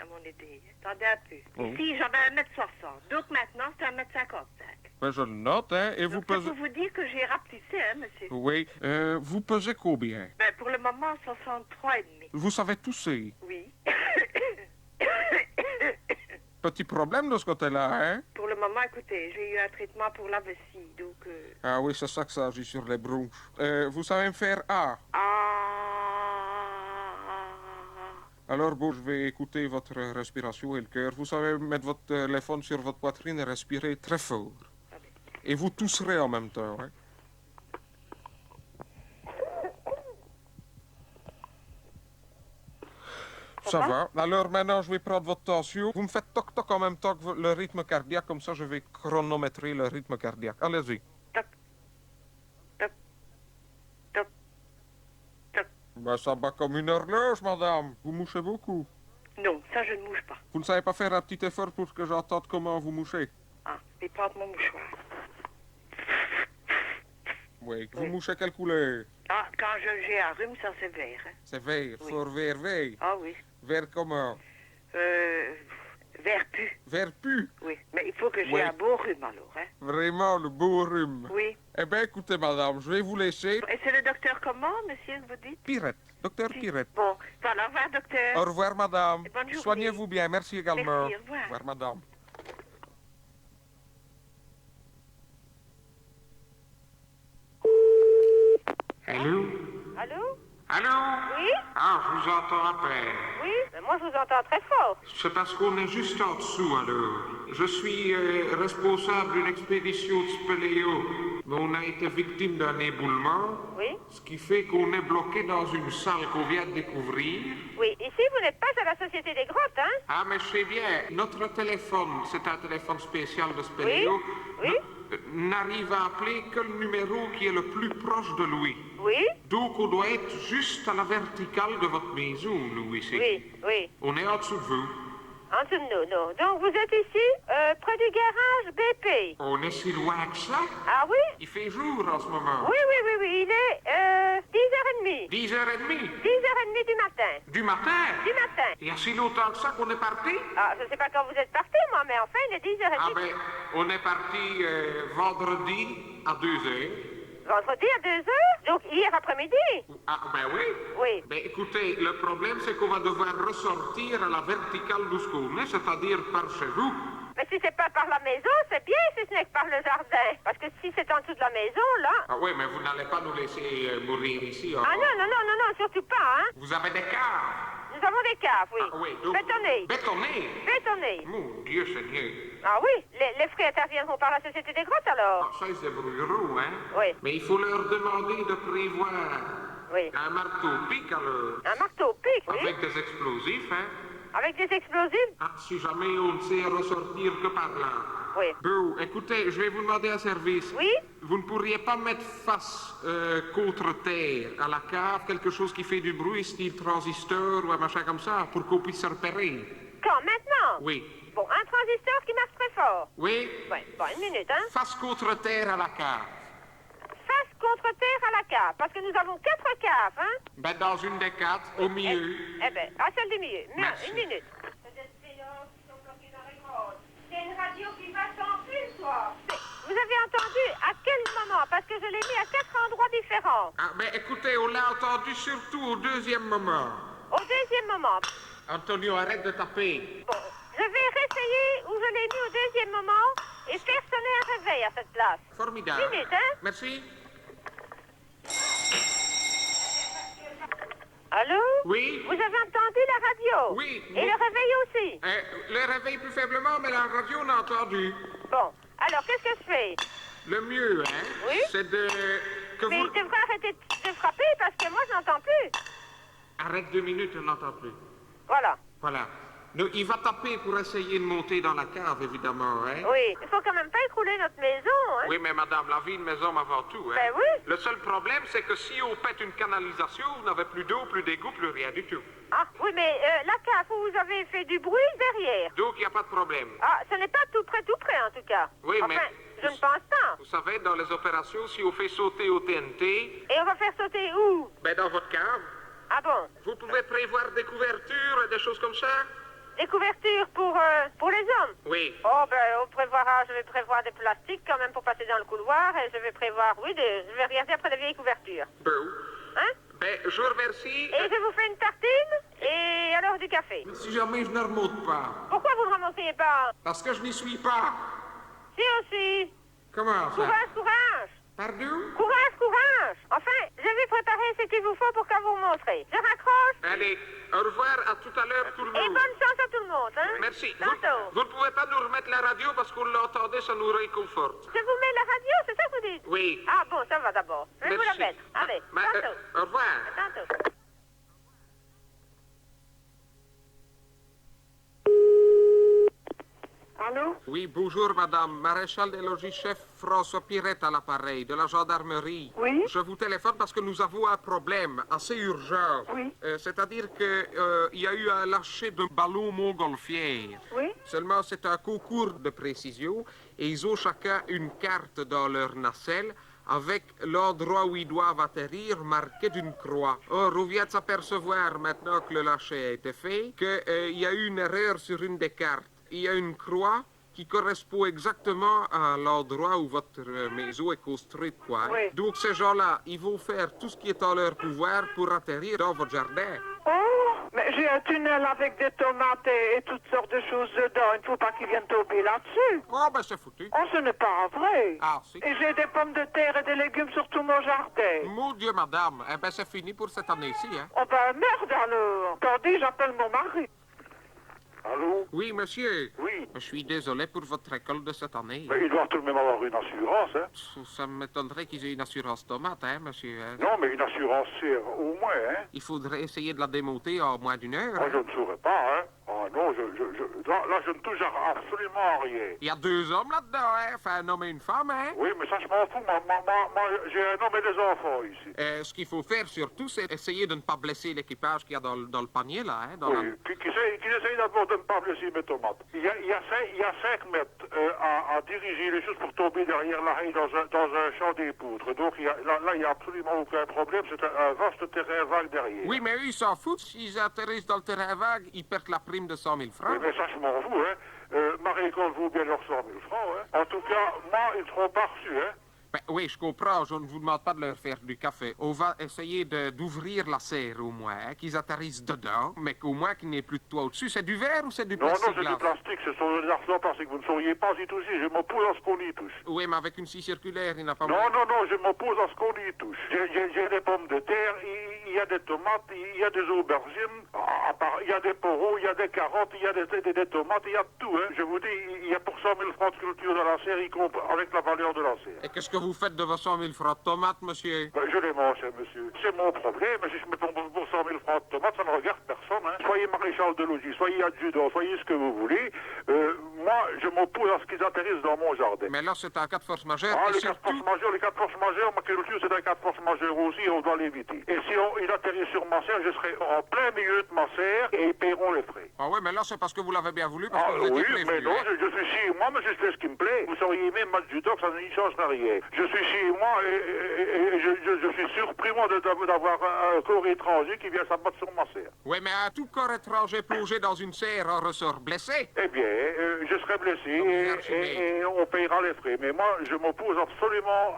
mon idée. Attendez un peu. Oh. Ici, j'avais 1,60 m. Donc maintenant, c'est 1,55 m. Ben, je le note, hein, et vous Donc, c'est pesez... pour vous dire que j'ai rapetissé, hein, monsieur. Oui, vous pesez combien? Ben, pour le moment, 63,5. Vous savez tousser. Oui. Petit problème de ce côté-là, hein? Pour le moment, écoutez, j'ai eu un traitement pour la vessie, donc... Ah oui, c'est ça que ça agit sur les bronches. Vous savez me faire A. Alors, bon, je vais écouter votre respiration et le cœur. Vous savez mettre votre téléphone sur votre poitrine et respirer très fort. Et vous tousserez en même temps, hein? Ça va. Alors maintenant, je vais prendre votre tension. Vous me faites toc-toc en même temps que le rythme cardiaque. Comme ça, je vais chronométrer le rythme cardiaque. Allez-y. Toc. Toc. Toc. Toc. Ben, ça bat comme une horloge, madame. Vous mouchez beaucoup. Non, ça, je ne mouche pas. Vous ne savez pas faire un petit effort pour que j'entende comment vous mouchez? Ah, je vais prendre mon mouchoir. Oui. Vous mouchez quelle couleur? Ah, quand j'ai un rhume, ça, c'est vert. Hein. C'est vert, Oui. fort vert, vert. Ah oui. Vert comment? Vert pu. Vert pu. Oui, mais il faut que j'ai Oui. un beau rhume, alors, hein. Vraiment, le beau rhume. Oui. Eh bien, écoutez, madame, je vais vous laisser. Et c'est le docteur comment, monsieur, que vous dites? Pirette. Docteur Pirette. Bon, voilà, au revoir, docteur. Au revoir, madame. Et bonne journée. Soignez-vous bien. Merci également. Merci, au revoir. Au revoir, madame. Allô? Allô? Allô? Oui? Ah, je vous entends à peine. Oui? Mais moi, je vous entends très fort. C'est parce qu'on est juste en dessous, alors. Je suis responsable d'une expédition de spéléo. Mais on a été victime d'un éboulement. Oui? Ce qui fait qu'on est bloqué dans une salle qu'on vient de découvrir. Oui, ici, vous n'êtes pas à la Société des Grottes, hein? Ah, mais je sais bien. Notre téléphone, c'est un téléphone spécial de spéléo. Oui? N'arrive à appeler que le numéro qui est le plus proche de lui. Oui? Donc, on doit être juste à la verticale de votre maison, nous, ici. Oui, oui. On est en dessous de vous. En dessous de nous, non. Donc, vous êtes ici, près du garage BP. On est si loin que ça. Ah oui? Il fait jour en ce moment. Oui, oui, oui, oui. Il est 10h30. 10h30 10h30 du matin. du matin. Du matin. Il y a si longtemps que ça qu'on est parti. Ah, je ne sais pas quand vous êtes parti, moi, mais enfin, il est 10h30. Ah ben, on est parti vendredi à 2h. Vendredi à 2h? Donc, hier après-midi? Ah ben oui. Oui. Ben écoutez, le problème c'est qu'on va devoir ressortir à la verticale d'où ce qu'on est, c'est-à-dire par chez vous. Mais si c'est pas par la maison, c'est bien si ce n'est que par le jardin. Parce que si c'est en dessous de la maison, là... Ah oui, mais vous n'allez pas nous laisser mourir ici. Hein? Ah non, non, non, non, non, surtout pas, hein. Vous avez des caves. Nous avons des caves, oui. Ah oui, donc... Bétonnées. Bétonnées. Bétonnées. Mon Dieu Seigneur. Ah oui, les fruits interviendront par la Société des Grottes, alors. Ah, ça, ils se débrouilleront, hein? Oui. Mais il faut leur demander de prévoir Oui. un marteau-pic, alors. Un marteau-pic, oui. Avec des explosifs, hein? Avec des explosifs? Ah, si jamais on ne sait ressortir que par là. Oui. Bon, écoutez, je vais vous demander un service. Oui? Vous ne pourriez pas mettre face contre terre à la cave, quelque chose qui fait du bruit, style transistor ou un machin comme ça, pour qu'on puisse se repérer. Quand, maintenant? Oui. Bon, un transistor qui marche très fort. Oui? Oui, bon, une minute, hein. Face contre terre à la cave. Face contre terre à la cave, parce que nous avons 4 caves, hein. Ben, dans une des 4, au milieu. Eh ben, à celle du milieu. Mais, Merci. une minute. C'est une radio qui va sans fil, toi. Vous avez entendu à quel moment? Parce que je l'ai mis à 4 endroits différents. Ah, ben, écoutez, on l'a entendu surtout au deuxième moment. Au deuxième moment. Antonio, arrête de taper. Bon, je vais réessayer où je l'ai mis au deuxième moment et faire sonner un réveil à cette place. Formidable. Minute, hein? Merci. Allô? Oui? Vous avez entendu la radio? Oui. Et le réveil aussi? Le réveil plus faiblement, mais la radio, on a entendu. Bon. Alors, qu'est-ce que je fais? Le mieux, hein? Oui? C'est de... que Mais vous... il devrait arrêter de frapper parce que moi, je n'entends plus. Arrête 2 minutes, on n'entend plus. Voilà. Voilà. Donc, il va taper pour essayer de monter dans la cave, évidemment, hein? Oui. Il faut quand même pas écrouler notre maison, hein? Oui, mais madame, la vie de maison avant tout, hein? Ben oui. Le seul problème, c'est que si on pète une canalisation, vous n'avez plus d'eau, plus d'égout, plus rien du tout. Ah, oui, mais la cave où vous avez fait du bruit derrière. Donc, il n'y a pas de problème. Ah, ce n'est pas tout près, en tout cas. Oui, enfin, mais... je ne pense pas. Vous savez, dans les opérations, si on fait sauter au TNT... Et on va faire sauter où? Ben, dans votre cave. Ah bon? Vous pouvez prévoir des couvertures et des choses comme ça? Des couvertures pour les hommes? Oui. Oh, ben, je vais prévoir des plastiques quand même pour passer dans le couloir et je vais prévoir, je vais regarder après les vieilles couvertures. Bon. Hein? Ben, je vous remercie. Et je vous fais une tartine et alors du café. Si jamais je ne remonte pas. Pourquoi vous ne remontez pas? Parce que je n'y suis pas. Si aussi. Comment ça? Courage, courage. Pardon? Courage, courage. Enfin, je vais préparer ce qu'il vous faut pour qu'à vous montrer. Je raccroche. Allez, au revoir, à tout à l'heure, tout le Et monde. bonne chance à tout le monde, hein? Merci. Tantôt. Vous ne pouvez pas nous remettre la radio parce qu'on l'entendait, ça nous réconforte. Je vous mets la radio, c'est ça que vous dites? Oui. Ah bon, ça va d'abord. Je vais vous la Merci. mettre. Allez, tantôt. Au revoir. Tantôt. Allô? Oui, bonjour madame. Maréchal des logis chef François Pirette à l'appareil, de la gendarmerie. Oui? Je vous téléphone parce que nous avons un problème assez urgent. Oui. C'est-à-dire qu'il y a eu un lâcher de ballon montgolfière. Oui? Seulement, c'est un concours de précision et ils ont chacun une carte dans leur nacelle avec l'endroit où ils doivent atterrir marqué d'une croix. Or, on vient de s'apercevoir maintenant que le lâcher a été fait qu'il y a eu une erreur sur une des cartes. Il y a une croix qui correspond exactement à l'endroit où votre maison est construite, quoi. Hein. Oui. Donc, ces gens-là, ils vont faire tout ce qui est en leur pouvoir pour atterrir dans votre jardin. Oh, mais j'ai un tunnel avec des tomates et toutes sortes de choses dedans. Il ne faut pas qu'ils viennent tomber là-dessus. Oh, ben, c'est foutu. Oh, ce n'est pas vrai. Ah, si. Et j'ai des pommes de terre et des légumes sur tout mon jardin. Mon Dieu, madame, eh ben, c'est fini pour cette année-ci, hein. Oh, ben merde alors. Attendez, j'appelle mon mari. Allô? Oui, monsieur. Oui. Je suis désolé pour votre récolte de cette année. Mais ils doivent tout de même avoir une assurance, hein? Ça m'étonnerait qu'ils aient une assurance tomate, hein, monsieur. Hein. Non, mais une assurance serre au moins, hein? Il faudrait essayer de la démonter en moins d'une heure. Moi, Hein. je ne saurais pas, hein? Ah non, là, je ne touche absolument rien. Il y a 2 hommes là-dedans, hein. Enfin, un homme et une femme, hein. Oui, mais ça, je m'en fous. Moi, j'ai un homme et des enfants ici. Ce qu'il faut faire surtout, c'est essayer de ne pas blesser l'équipage qu'il y a dans le panier, là, hein. Dans Oui, qui essaye d'abord de ne pas blesser mes tomates. Il y a 5 mètres à diriger les choses pour tomber derrière la haie dans un champ des poutres. Donc, il n'y a absolument aucun problème. C'est un vaste terrain vague derrière. Oui, mais eux, ils s'en foutent. S'ils atterrissent dans le terrain vague, ils perdent la prime de 100 000 francs. Oui, mais ça, je m'en fous, hein. Ma récolte vaut bien leurs 100 000 francs, hein. En tout cas, moi, ils ne seront pas reçus, hein. Ben, oui, je comprends. Je ne vous demande pas de leur faire du café. On va essayer d'ouvrir la serre, au moins, hein, qu'ils atterrissent dedans, mais qu'au moins qu'il n'y ait plus de toit au-dessus. C'est du verre ou c'est du Non, plastique, c'est du plastique. Ce sont des arceaux parce que vous ne sauriez pas y toucher. Je m'oppose à ce qu'on y touche. Oui, mais avec une scie circulaire, il n'a pas... Non, je m'oppose à ce qu'on y touche. J'ai des pommes de terre, il y a des tomates, il y a des aubergines, il y a des poros, il y a des carottes, il y a des tomates, il y a tout, hein. Je vous dis, il y a pour 100 000 francs de culture dans la serre, avec la valeur de la serre. Et qu'est-ce que vous faites de vos 100 000 francs de tomates, monsieur? Ben, je les mange, hein, monsieur. C'est mon problème. Si je me tombe pour 100 000 francs de tomates, ça ne regarde personne. Hein. Soyez maréchal de logis, soyez adjudant, soyez ce que vous voulez. Moi, je m'oppose à ce qu'ils atterrissent dans mon jardin. Mais là, c'est un cas de force majeure. Ah, et les surtout... cas de force majeure, ma culture, c'est un cas de force majeure aussi, on doit l'éviter. Et si il atterrit sur ma serre, je serai en plein milieu de ma serre et ils paieront les frais. Ah oui, mais là, c'est parce que vous l'avez bien voulu, parce que vous oui, étiez prévenu, mais non, hein. je suis chez moi, mais je fais ce qui me plaît. Vous seriez même adjudant, ça n'y change rien. Je suis chez moi et je suis surpris, moi, d'avoir un corps étranger qui vient s'abattre sur ma serre. Oui, mais un tout corps étranger plongé dans une serre en ressort blessé. Eh bien, je serai blessé et on payera les frais. Mais moi, je m'oppose absolument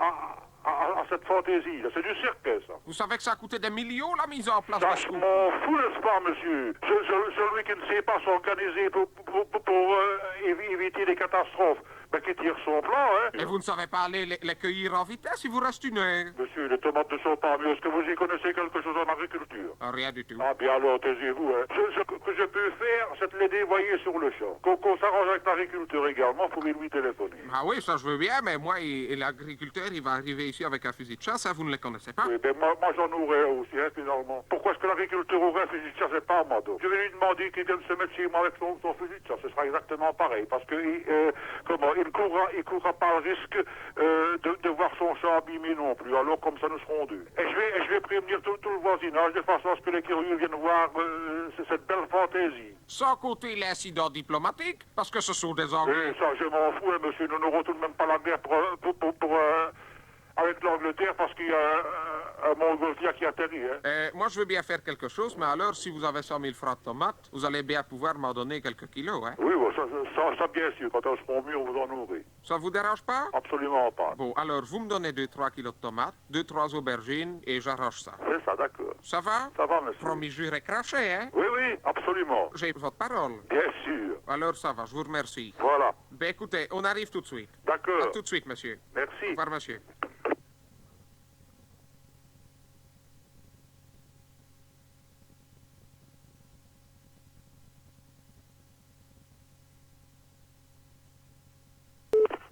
à cette fantaisie. C'est du cirque, ça. Vous savez que ça a coûté des millions, la mise en place Ça, de ce je coup. m'en fous, n'est-ce pas, monsieur? Celui qui ne sait pas s'organiser pour éviter des catastrophes ben, qui tire son plan, hein. Et vous ne savez pas aller les cueillir en vitesse, il vous reste une heure. Monsieur, les tomates ne sont pas mieux. Est-ce que vous y connaissez quelque chose en agriculture? Rien du tout. Ah bien alors, taisez-vous, hein. Ce que je peux faire, c'est de les dévoyer sur le champ. Qu'on s'arrange avec l'agriculteur également, vous pouvez lui téléphoner. Ah oui, ça je veux bien, mais moi, l'agriculteur, il va arriver ici avec un fusil de chasse, ça vous ne le connaissez pas. Oui, ben moi j'en aurais aussi, hein, finalement. Pourquoi est-ce que l'agriculteur aurait un fusil de chasse et pas moi, donc? Je vais lui demander qu'il vienne se mettre chez moi avec son fusil de chasse. Ce sera exactement pareil, parce que il courra pas le risque de voir son champ abîmé non plus. Alors comme ça, nous serons deux. Et je vais prévenir tout le voisinage de façon à ce que les curieux viennent voir cette belle fantaisie. Sans compter l'incident diplomatique, parce que ce sont des Anglais. Et ça, je m'en fous, hein, monsieur. Nous n'aurons tout de même pas la guerre avec l'Angleterre parce qu'il y a un montgolfier qui atterrit. Hein. Moi, je veux bien faire quelque chose, mais alors, si vous avez 100 000 francs de tomates, vous allez bien pouvoir m'en donner quelques kilos, hein? Oui, bon, ça bien sûr. Quand elles seront mûres, vous en aurez. Ça vous dérange pas? Absolument pas. Bon, alors, vous me donnez 2-3 kilos de tomates, 2-3 aubergines, et j'arrange ça. C'est ça, d'accord. Ça va? Ça va, monsieur. Promis, juré, craché, hein? Oui, absolument. J'ai votre parole. Bien sûr. Alors, ça va, je vous remercie. Voilà. Ben, écoutez, on arrive tout de suite. D'accord. À tout de suite, monsieur. Merci. Au revoir, monsieur.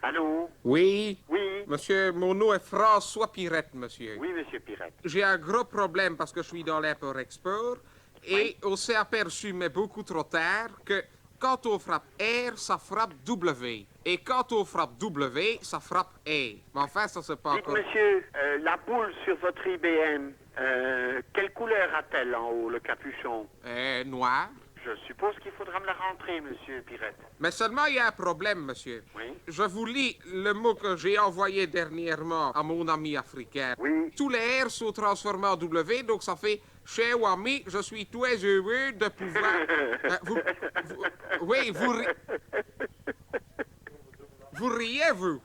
Allô? Oui? Oui? Monsieur, mon nom est François Pirette, monsieur. Oui, monsieur Pirette. J'ai un gros problème parce que je suis dans l'import-export et on s'est aperçu, mais beaucoup trop tard, que quand on frappe R, ça frappe W. Et quand on frappe W, ça frappe E. Mais enfin, ça c'est pas Dites, encore... monsieur, la boule sur votre IBM, quelle couleur a-t-elle en haut, le capuchon? Noir. Je suppose qu'il faudra me la rentrer, monsieur Pirette. Mais seulement, il y a un problème, monsieur. Oui? Je vous lis le mot que j'ai envoyé dernièrement à mon ami africain. Oui? Tous les R sont transformés en W, donc ça fait « Cher ami, je suis très heureux de pouvoir... » Oui, vous riez, vous?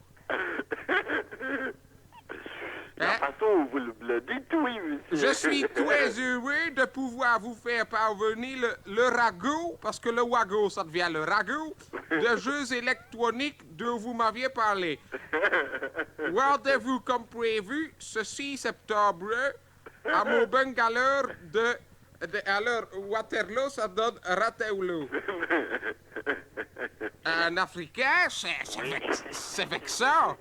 La façon où vous le dites, oui, monsieur. Je suis très heureux de pouvoir vous faire parvenir le ragot, parce que le wago, ça devient le ragot, de jeux électroniques dont vous m'aviez parlé. Rendez-vous comme prévu ce 6 septembre à mon bungalow alors, Waterloo, ça donne Rateaulo. Un Africain, c'est vexant.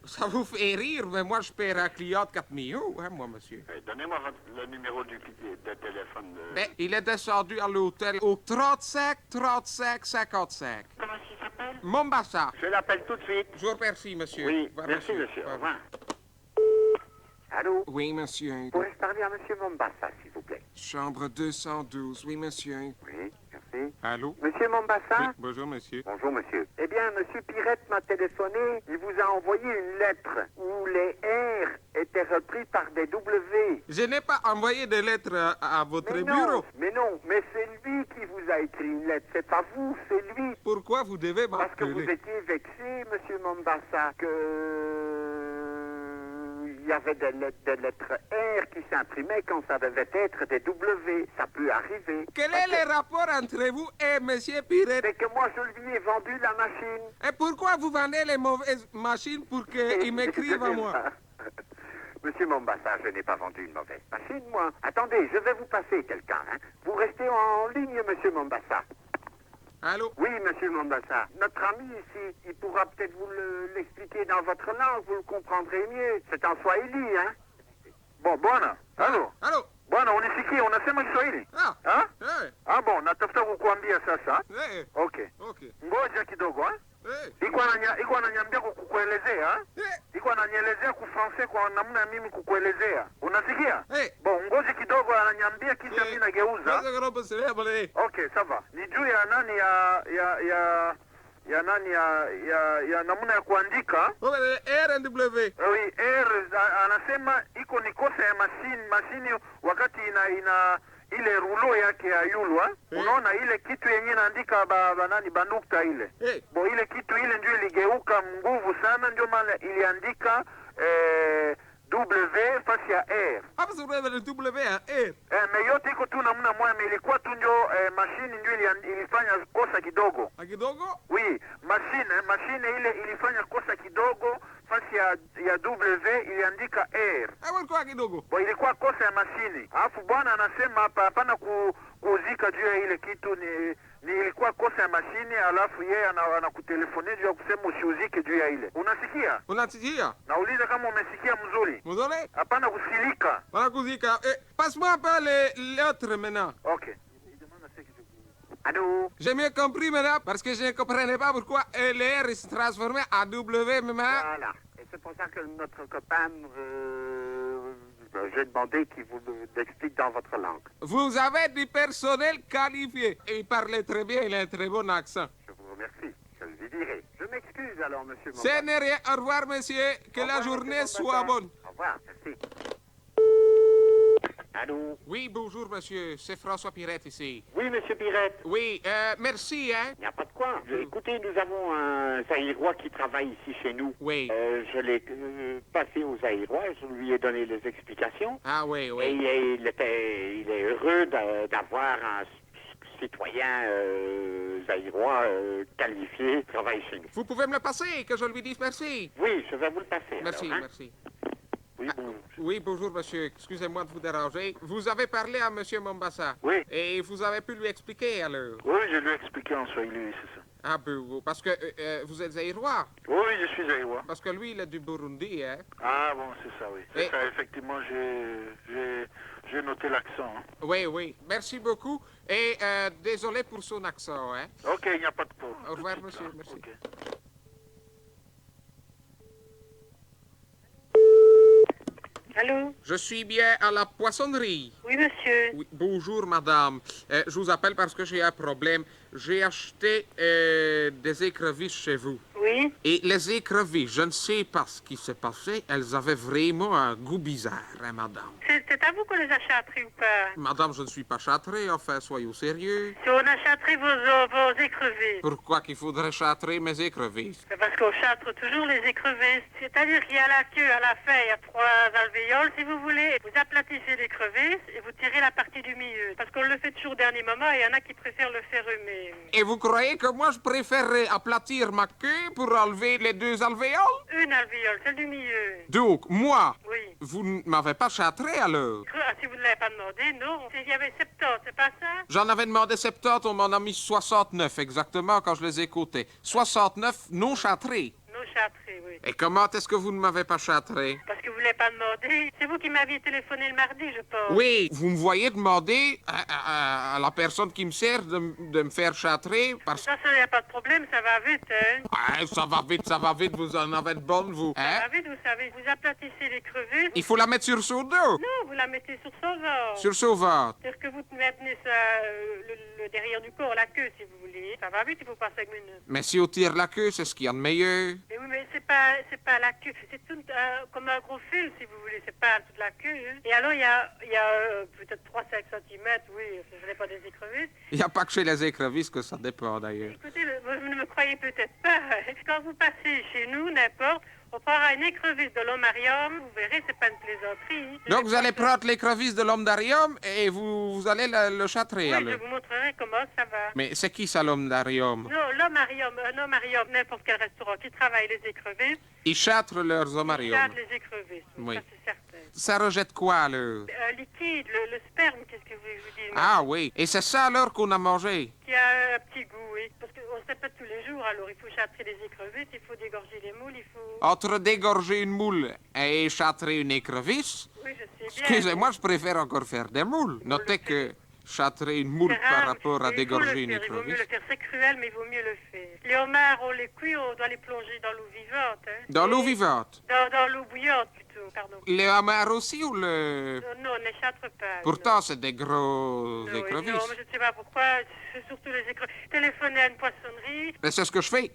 Ça vous fait rire, mais moi, je perds un client de 4 millions, hein, moi, monsieur. Donnez-moi le numéro de téléphone. Ben, il est descendu à l'hôtel au 35 55 55. Comment il s'appelle? Mombasa. Je l'appelle tout de suite. Je vous remercie, monsieur. Oui, Au revoir, merci, monsieur. Au revoir. Allô? Oui, monsieur. Pourrais-je parler à monsieur Mombassa, s'il vous plaît? Chambre 212, oui, monsieur. Oui, merci. Allô? Monsieur Mombassa? Oui, bonjour, monsieur. Bonjour, monsieur. Eh bien, monsieur Pirette m'a téléphoné. Il vous a envoyé une lettre où les R étaient repris par des W. Je n'ai pas envoyé de lettre à votre bureau. Mais c'est lui qui vous a écrit une lettre. C'est pas vous, c'est lui. Pourquoi vous devez Parce que vous m'appeler? étiez vexé, monsieur Mombassa, il y avait des lettres R qui s'imprimaient quand ça devait être des W. Ça peut arriver. Quel est le rapport entre vous et monsieur Pirette? C'est que moi, je lui ai vendu la machine. Et pourquoi vous vendez les mauvaises machines pour qu'ils m'écrivent à moi? Monsieur Mombassa, je n'ai pas vendu une mauvaise machine, moi. Attendez, je vais vous passer quelqu'un. Hein. Vous restez en ligne, monsieur Mombassa. Allô? Oui, monsieur Mombassa. Notre ami ici, il pourra peut-être vous l'expliquer dans votre langue, vous le comprendrez mieux. C'est en Swahili, hein? Bon, bwana. Allô? Allô? Bwana, unisikia? Unasema Kiswahili? Ah. Bon, natafuta kukuambia sasa. Okay. Ngoja kidogo, ha? Iko ananiambia kukuelezea, iko ananielezea kufrancais kwa namna mimi kukuelezea. Unasikia? Bon, ngoja kidogo ananiambia kisha mimi nageuza. Okay, sawa. Ni juu ya nani ya namna ya kuandika. RNW. Oui, anasema iko ni kosa ya mashini wakati ina ile rulo yake ya yulwa. Unaona ile kitu yenye inaandika bandukta ile. Bo ile kitu ile ndio iligeuka nguvu sana, ndio maana iliandika W fasi ya R. Hapa si unaweza ni W ya R. Me yote iko tu namna moja, ilikuwa tu ndio mashine ndio ilifanya kosa kidogo. Kidogo? Oui, mashine ile ilifanya kosa kidogo, fasi ya W iliandika R. Ilikuwa kidogo. Bo ilikuwa kosa ya mashine. Alafu bwana anasema hapa hapana kuuzika juu ya ile kitu ni ilikuwa kosa ya mashine, alafu yeye anakutelefonea juu ya kusema usiuzike juu ya ile. Unasikia? Unasikia? Nauliza kama umesikia mzuri. Mzuri? Hapana kusilika. Hapana kuzika. Passe-moi un peu l'autre maintenant. OK. Allô? J'ai mieux compris maintenant parce que je ne comprenais pas pourquoi le R se transformait en W maintenant. Voilà. Et c'est pour ça que notre copain j'ai demandé qu'il vous l'explique dans votre langue. Vous avez du personnel qualifié. Et il parlait très bien, il a un très bon accent. Je vous remercie. Je lui dirai. Je m'excuse alors, monsieur. Ce n'est rien. Au revoir, monsieur. Que la journée soit bonne. Au revoir. Merci. Allô? Oui, bonjour, monsieur. C'est François Pirette ici. Oui, monsieur Pirette. Oui, merci, hein. Il n'y a pas de quoi. Écoutez, nous avons un Zaïrois qui travaille ici chez nous. Oui. Je l'ai passé au Zaïrois, je lui ai donné les explications. Ah oui, oui. Et il est heureux d'avoir un citoyen zaïrois qualifié qui travaille chez nous. Vous pouvez me le passer, que je lui dise merci. Oui, je vais vous le passer. Merci, alors, hein? merci. Oui, bonjour. Oui, bonjour, monsieur. Excusez-moi de vous déranger. Vous avez parlé à monsieur Mombassa. Oui. Et vous avez pu lui expliquer, alors? Oui, je lui ai expliqué en swahili, c'est ça. Ah, ben, parce que vous êtes zaïrois. Oui, je suis zaïrois. Parce que lui, il est du Burundi, hein? Ah bon, c'est ça, oui. C'est ça, effectivement, j'ai noté l'accent. Hein. Oui, oui. Merci beaucoup. Et désolé pour son accent, hein? OK, il n'y a pas de problème. Au revoir, monsieur. Merci. Okay. Allô? Je suis bien à la poissonnerie. Oui, monsieur. Oui, bonjour, madame. Je vous appelle parce que j'ai un problème. J'ai acheté des écrevisses chez vous. Oui. Et les écrevisses, je ne sais pas ce qui s'est passé, elles avaient vraiment un goût bizarre, hein, madame. C'est à vous qu'on les a châtrées ou pas? Madame, je ne suis pas châtré, enfin, soyez sérieux. Si on a châtré vos écrevisses. Pourquoi qu'il faudrait châtrer mes écrevisses? C'est parce qu'on châtre toujours les écrevisses. C'est-à-dire qu'il y a la queue, à la fin, il y a 3 alvéoles, si vous voulez. Vous aplatissez l'écrevisse et vous tirez la partie du milieu. Parce qu'on le fait toujours au dernier moment et il y en a qui préfèrent le faire eux-mêmes. Et vous croyez que moi, je préférerais aplatir ma queue pour enlever les 2 alvéoles? Une alvéole, celle du milieu. Donc, moi, Oui. vous ne m'avez pas châtré alors? Ah, si vous ne l'avez pas demandé, non. Il y avait 70, c'est pas ça? J'en avais demandé 70, on m'en a mis 69 exactement quand je les ai cotés. 69 non châtrés. Non châtré, oui. Et comment est-ce que vous ne m'avez pas châtré? Parce que vous ne l'avez pas demandé. C'est vous qui m'aviez téléphoné le mardi, je pense. Oui, vous me voyez demander à la personne qui me sert de me faire châtrer parce que... Ça, il n'y a pas de problème, ça va vite, hein. Ouais, ça va vite, vous en avez de bonnes, vous. Ça Hein? va vite, vous savez. Vous aplatissez l'écrevisse. Il faut la mettre sur son dos. Non, vous la mettez sur son ventre. Sur son ventre. C'est-à-dire que vous tenez ça, le derrière du corps, la queue, si vous voulez. Ça va vite, il faut pas 5 minutes. Mais si on tire la queue, c'est ce qu'il y a de meilleur. Mais oui, mais c'est pas la queue. C'est tout comme un gros fil, si vous voulez. C'est pas toute la queue. Hein. Et alors, il y a peut-être 3-5 cm, oui. Je n'ai pas des écrevisses. Il n'y a pas que chez les écrevisses que ça dépend, d'ailleurs. Écoutez, vous ne me croyez peut-être pas. Quand vous passez chez nous, n'importe, on prendra une écrevisse de l'Omarium. Vous verrez, c'est pas une plaisanterie. Donc, vous allez prendre l'écrevisse de l'homme d'Arium et vous allez le châtrer, Oui, alors. je vous montrerai comment ça va. Mais c'est qui ça, l'homme d'Arium? Non, l'Omarium, un Omarium, n'importe quel restaurant qui travaille les écrevisses, Ils châtrent leurs homariums. châtre les écrevisses. Oui. Ça, c'est certain. Ça rejette quoi, alors? Un liquide, le sperme, qu'est-ce que je vous dis? Ah oui. Et c'est ça, alors, qu'on a mangé? Qui a un petit goût, oui. Parce qu'on se répète tous les jours, alors il faut châtrer les écrevisses, il faut dégorger les moules, il faut... Entre dégorger une moule et châtrer une écrevisse, Oui, je sais bien. excusez-moi, je préfère encore faire des moules. Notez que châtrer une moule C'est par rare, rapport à mais il faut dégorger le une faire, il vaut mieux écrevisse. le faire, c'est cruel, mais il vaut mieux le faire. Les homards, on les cuit, on doit les plonger dans l'eau vivante. Hein. Dans l'eau Et- vivante? Dans l'eau bouillante, plutôt, pardon. Les homards aussi ou le... Non, on ne les châtre pas. Pourtant, c'est des gros non, oui, écrevisses. non, mais je ne sais pas pourquoi, c'est surtout les écrevisses. Téléphonez à une poissonnerie, Mais c'est ce que je fais.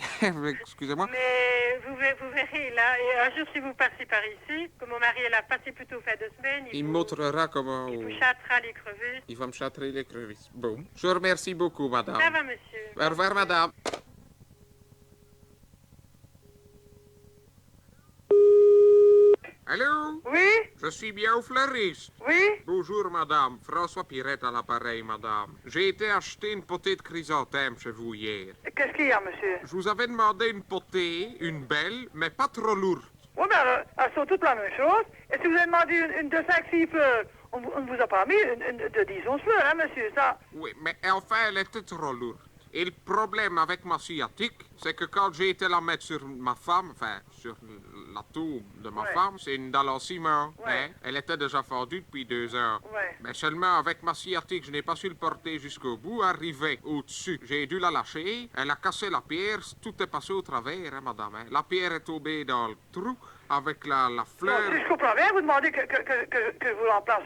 Excusez-moi. mais vous verrez, là, et un jour, si vous passez par ici, comme mon mari est là, passé plutôt fin de semaine, Il vous, montrera comment... il vous châtera l'écrevisse. Il va me châtrer l'écrevisse. Bon. Je vous remercie beaucoup, madame. Ça va, monsieur. Au revoir, madame. Allô? Oui? Je suis bien au fleuriste. Oui? Bonjour, madame. François Pirette à l'appareil, madame. J'ai été acheter une potée de chrysanthème chez vous hier. Qu'est-ce qu'il y a, monsieur? Je vous avais demandé une potée, une belle, mais pas trop lourde. Oui, mais alors, elles sont toutes la même chose. Et si vous avez demandé une de 5-6 fleurs, on ne vous a pas mis une de 10-11 fleurs, hein, monsieur, ça? Oui, mais enfin, elle était trop lourde. Et le problème avec ma sciatique, c'est que quand j'ai été la mettre sur ma femme, enfin, sur la tour de ma femme, c'est une dalle en ciment, hein, elle était déjà fendue depuis 2 heures. Ouais. Mais seulement avec ma sciatique, je n'ai pas su le porter jusqu'au bout, arrivé au-dessus. J'ai dû la lâcher, elle a cassé la pierre, tout est passé au travers, hein, madame. Hein. La pierre est tombée dans le trou avec la fleur. Non, si je comprends bien, vous demandez que je vous remplace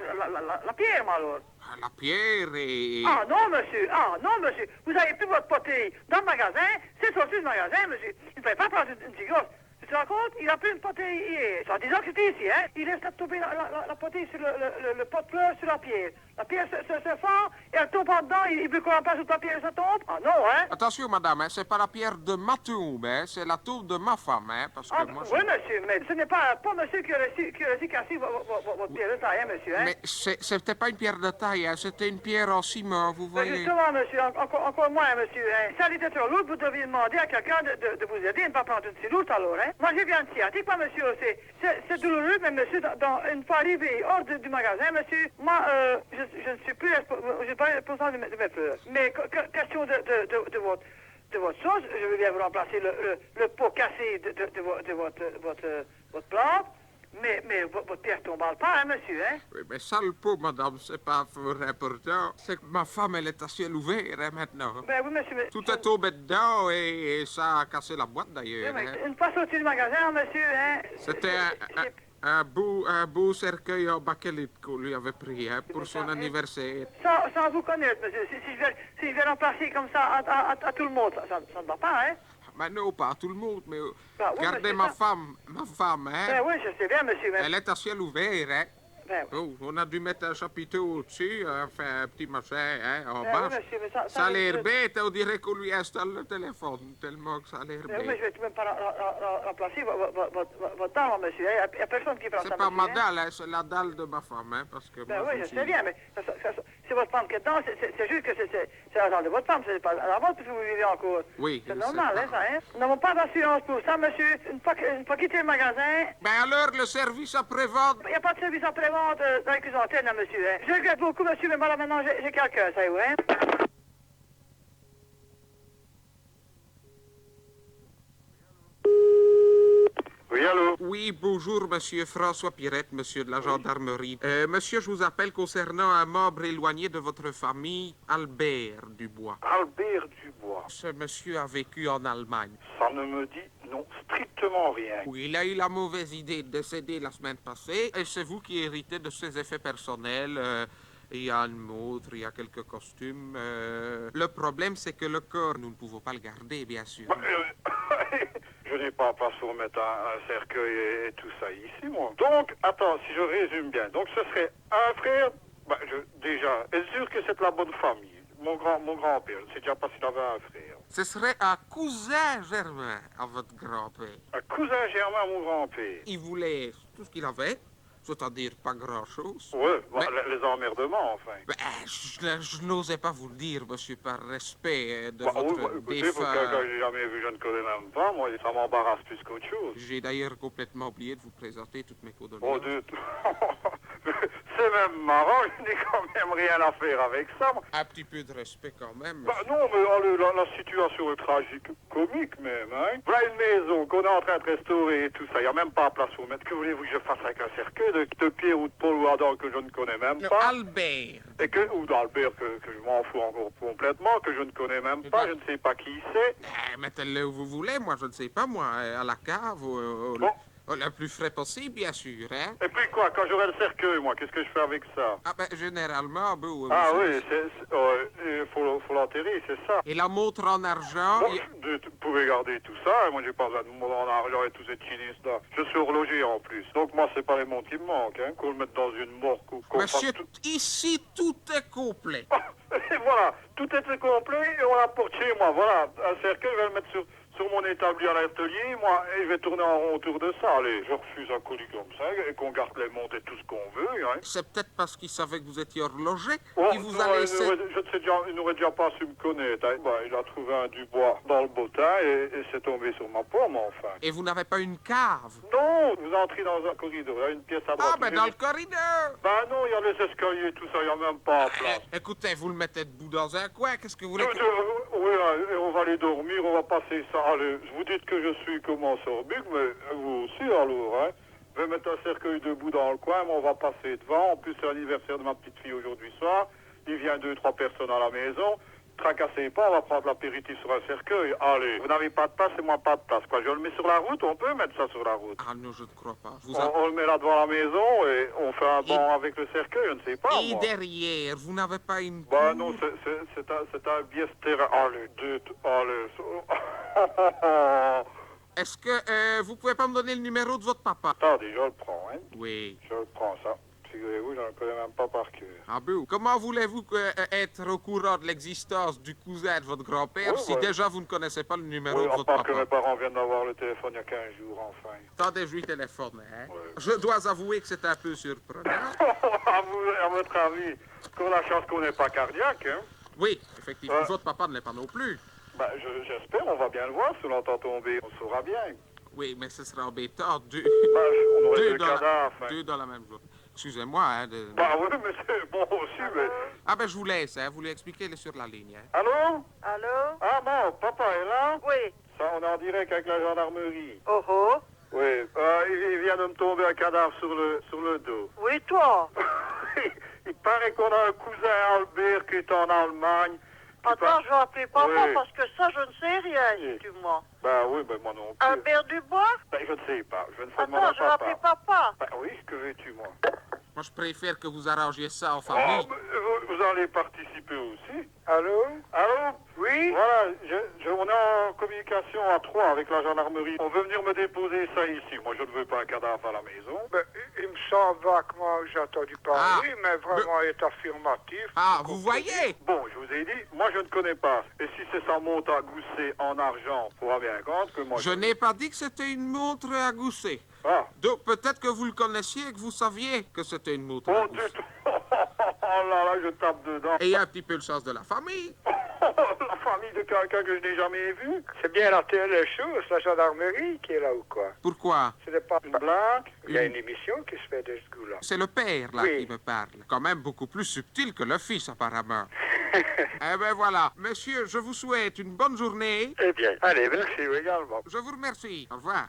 la pierre, moi, alors. La pierre et... Ah non, monsieur. Ah non, monsieur. Vous avez plus votre potée dans le magasin. C'est sorti du magasin, monsieur. Il ne fallait pas prendre une gigosse. Tu te rends compte? Il a pris une potée hier. En disant que c'était ici, hein. Il laisse tomber la potée sur le pot de fleurs sur la pierre. La pierre se fend et elle tombe en dedans. Il veut qu'on la place sur la pierre et ça tombe? Ah non, hein. Attention, madame, hein, c'est pas la pierre de ma tombe, hein, c'est la tombe de ma femme, hein, parce que moi... Oui, monsieur, mais ce n'est pas monsieur qui a réussi casser votre pierre de taille, hein, monsieur, hein. Mais c'était pas une pierre de taille, hein, c'était une pierre en ciment, vous Mais voyez. justement, monsieur, encore moins, monsieur, hein. Si elle était trop lourde, vous deviez demander à quelqu'un de vous aider et ne pas prendre une si lourde, alors, hein. Moi, j'ai bien de sciatique, pas monsieur, c'est douloureux, mais monsieur, une fois arrivé hors du magasin, monsieur, moi, je ne suis plus responsable de mes fleurs. Mais question de votre chose, je veux bien vous remplacer le pot cassé de votre plante, mais votre pierre tombe pas, hein, monsieur, hein? Oui, mais ça, le pot, madame, c'est pas fort important. C'est que ma femme, elle est à ciel ouvert, hein, maintenant. Ben oui, monsieur, mais... Tout est tombé dedans et ça a cassé la boîte, d'ailleurs. Oui, mais hein. une fois sorti du magasin, monsieur, hein... C'était un beau cercueil en bakélite qu'on lui avait pris, hein, pour son anniversaire. Sans vous connaître, monsieur, si je vais remplacer comme ça à tout le monde, ça ne va pas, hein? Mais non, pas à tout le monde, mais Ben oui, regardez monsieur, ma ça. femme, hein. Ben oui, je sais bien, monsieur, mais... Elle est à ciel ouvert, hein. Ben, Oh, on a dû mettre un chapiteau au-dessus, enfin un petit machin, hein, en ben bas. oui, monsieur, mais Ça a l'air bête, on dirait qu'on lui installe le téléphone, tellement que ça a l'air Ben oui, mais bête. je vais même pas remplacer votre dame, monsieur, hein. Il n'y a personne qui prend ça, C'est pas ma monsieur, hein. dalle, hein, c'est la dalle de ma femme, hein, parce que Ben moi, oui, je suis- sais bien, mais c'est votre femme qui est dedans, c'est juste que c'est la dalle de votre femme, c'est pas la vôtre, puisque vous vivez encore. Oui, C'est je normal, sais hein, ça, hein. Nous n'avons pas d'assurance pour ça, monsieur. Une fois quitté le magasin, Ben alors, le service après-vente, il n'y a pas de service après-vente dans les chrysanthèmes, hein, monsieur, hein. Je regrette beaucoup, monsieur, mais voilà, maintenant, j'ai quelqu'un, ça y est, hein. Oui, allô? Oui, bonjour, monsieur François Pirette, monsieur de la gendarmerie. Monsieur, je vous appelle concernant un membre éloigné de votre famille, Albert Dubois. Albert Dubois. Ce monsieur a vécu en Allemagne. Ça ne me dit non strictement rien. Oui, il a eu la mauvaise idée de décéder la semaine passée, et c'est vous qui héritez de ses effets personnels. Il y a une montre, il y a quelques costumes. Le problème, c'est que le corps, nous ne pouvons pas le garder, bien sûr. Je n'ai pas place pour mettre un cercueil et tout ça ici, moi. Donc, attends, si je résume bien. Donc, ce serait un frère... Bah, déjà, est-ce sûr que c'est de la bonne famille? Mon grand-père, je ne sais déjà pas s'il avait un frère. Ce serait un cousin germain à votre grand-père. Un cousin germain à mon grand-père. Il voulait tout ce qu'il avait, c'est-à-dire pas grand-chose. Ouais, bah, Mais- les emmerdements, enfin. Ben, je n'osais pas vous le dire, monsieur, par respect de Bah, votre oui, écoutez, pour défunt. quelqu'un que j'ai jamais vu, je ne connais même pas, moi, ça m'embarrasse plus qu'autre chose. J'ai d'ailleurs complètement oublié de vous présenter toutes mes condoléances. Oh, c'est même marrant, je n'ai quand même rien à faire avec ça. moi. Un petit peu de respect quand même. Bah non, mais allez, la situation est tragique, comique même, hein. Voilà une maison qu'on est en train de restaurer et tout ça, il n'y a même pas de place pour mettre. Que voulez-vous que je fasse avec un cercueil de Pierre ou de Paul ou Adam que je ne connais même Non, pas? Albert. Ou d'Albert que je m'en fous encore complètement, que je ne connais même pas, je ne sais pas qui c'est. Mettez-le où vous voulez, moi je ne sais pas, moi, à la cave, Bon. le plus frais possible, bien sûr, hein. Et puis quoi, quand j'aurai le cercueil, moi, qu'est-ce que je fais avec ça? Ah ben, généralement, bon... Ah monsieur, oui, il faut l'enterrer, c'est ça. Et la montre en argent... Bon, il- vous pouvez garder tout ça, moi j'ai pas besoin de mon argent et tout cette chinis-là. Je suis horloger en plus. Donc moi c'est pas les montres qui me manquent, hein, qu'on le mette dans une morgue ou qu'on fasse Monsieur, tout. ici, tout est complet. Et voilà, tout était complet et on l'apporte chez moi, voilà. Un cercueil, je vais le mettre sur mon établi à l'atelier, moi, et je vais tourner en rond autour de ça. Allez, je refuse un colis comme ça, et qu'on garde les montres et tout ce qu'on veut. Hein. C'est peut-être parce qu'il savait que vous étiez horloger Oh, qu'il vous a laissé... il n'aurait déjà pas su me connaître. Hein. Bah, il a trouvé un Dubois dans le bottin et c'est tombé sur ma pomme, enfin. Et vous n'avez pas une cave? Non, vous entrez dans un corridor, il y a une pièce à droite. Ah, ben dans le corridor! Ben non, il y a les escaliers et tout ça, il n'y a même pas en place. Écoutez, vous le mettez debout dans un coin, qu'est-ce que vous voulez... Oui, hein, on va aller dormir, on va passer ça. Allez, vous dites que je suis comment sorbique, mais vous aussi alors, hein. Je vais mettre un cercueil debout dans le coin, mais on va passer devant. En plus, c'est l'anniversaire de ma petite fille aujourd'hui soir. Il vient 2-3 personnes à la maison. Tracassez pas, on va prendre l'apéritif sur un cercueil. Allez, vous n'avez pas de place, c'est moi pas de place. Quoi, je le mets sur la route, on peut mettre ça sur la route. Ah non, je ne crois pas. On le met là devant la maison et on fait un banc avec le cercueil, je ne sais pas. Et moi. derrière, vous n'avez pas une... Bah non, c'est un biestère. Allez, allez. Est-ce que vous pouvez pas me donner le numéro de votre papa? Attendez, je le prends, hein. Oui. Je le prends, ça. Figurez-vous, je ne le connais même pas par cœur. Ah bon? Comment voulez-vous être au courant de l'existence du cousin de votre grand-père si déjà vous ne connaissez pas le numéro de votre part papa? que mes parents viennent d'avoir le téléphone il y a 15 jours, enfin. Attendez, je lui téléphone, hein. Je dois avouer que c'est un peu surprenant. À votre avis, qu'on a la chance qu'on n'est pas cardiaque, hein? Oui, effectivement. Votre papa ne l'est pas non plus. Bah, j'espère, on va bien le voir. Si on l'entend tomber, on saura bien. Oui, mais ce sera embêtant. Deux dans la même journée. Excusez-moi, hein. Bah oui, mais c'est bon aussi, mais... Ah ben, je vous laisse, hein. Vous lui expliquez, il est sur la ligne, hein. Allô? Allô? Ah bon, papa est là? Oui. Ça, on est en direct avec la gendarmerie. Oh oh. Oui, il vient de me tomber un cadavre sur le dos. Oui, toi? Il paraît qu'on a un cousin Albert qui est en Allemagne. Attends, je vais appeler papa Oui. parce que ça, je ne sais rien, dis-moi. Ben oui, ben moi non plus. Albert Dubois? Ben je ne sais pas, je ne sais demander Attends, à je vais appeler papa. Ben oui, que veux-tu, moi? Moi, je préfère que vous arrangiez ça en Oh, famille. vous allez participer aussi. Allô? Allô? Oui? Voilà, on est en communication à 3 avec la gendarmerie. On veut venir me déposer ça ici. Moi, je ne veux pas un cadavre à la maison. Ben, il me semble vaguement que j'ai entendu parler, mais vraiment est affirmatif. Ah, vous voyez? Bon, je vous ai dit, moi, je ne connais pas. Et si c'est sa montre à gousset en argent, il faudra bien compte que moi... Je n'ai pas dit que c'était une montre à gousset. Ah. Donc, peut-être que vous le connaissiez et que vous saviez que c'était une montre à gousset. Oh là là, je tape dedans. Et il y a un petit peu le sens de la famille. La famille de quelqu'un que je n'ai jamais vu. C'est bien la télé-chose, la gendarmerie qui est là ou quoi? Pourquoi? Ce n'est pas une blague? Il y a une émission qui se fait de ce goût-là. C'est le père, là, Oui. qui me parle. Quand même beaucoup plus subtil que le fils, apparemment. Eh ben voilà. Monsieur, je vous souhaite une bonne journée. Eh bien, allez, merci également. Je vous remercie. Au revoir.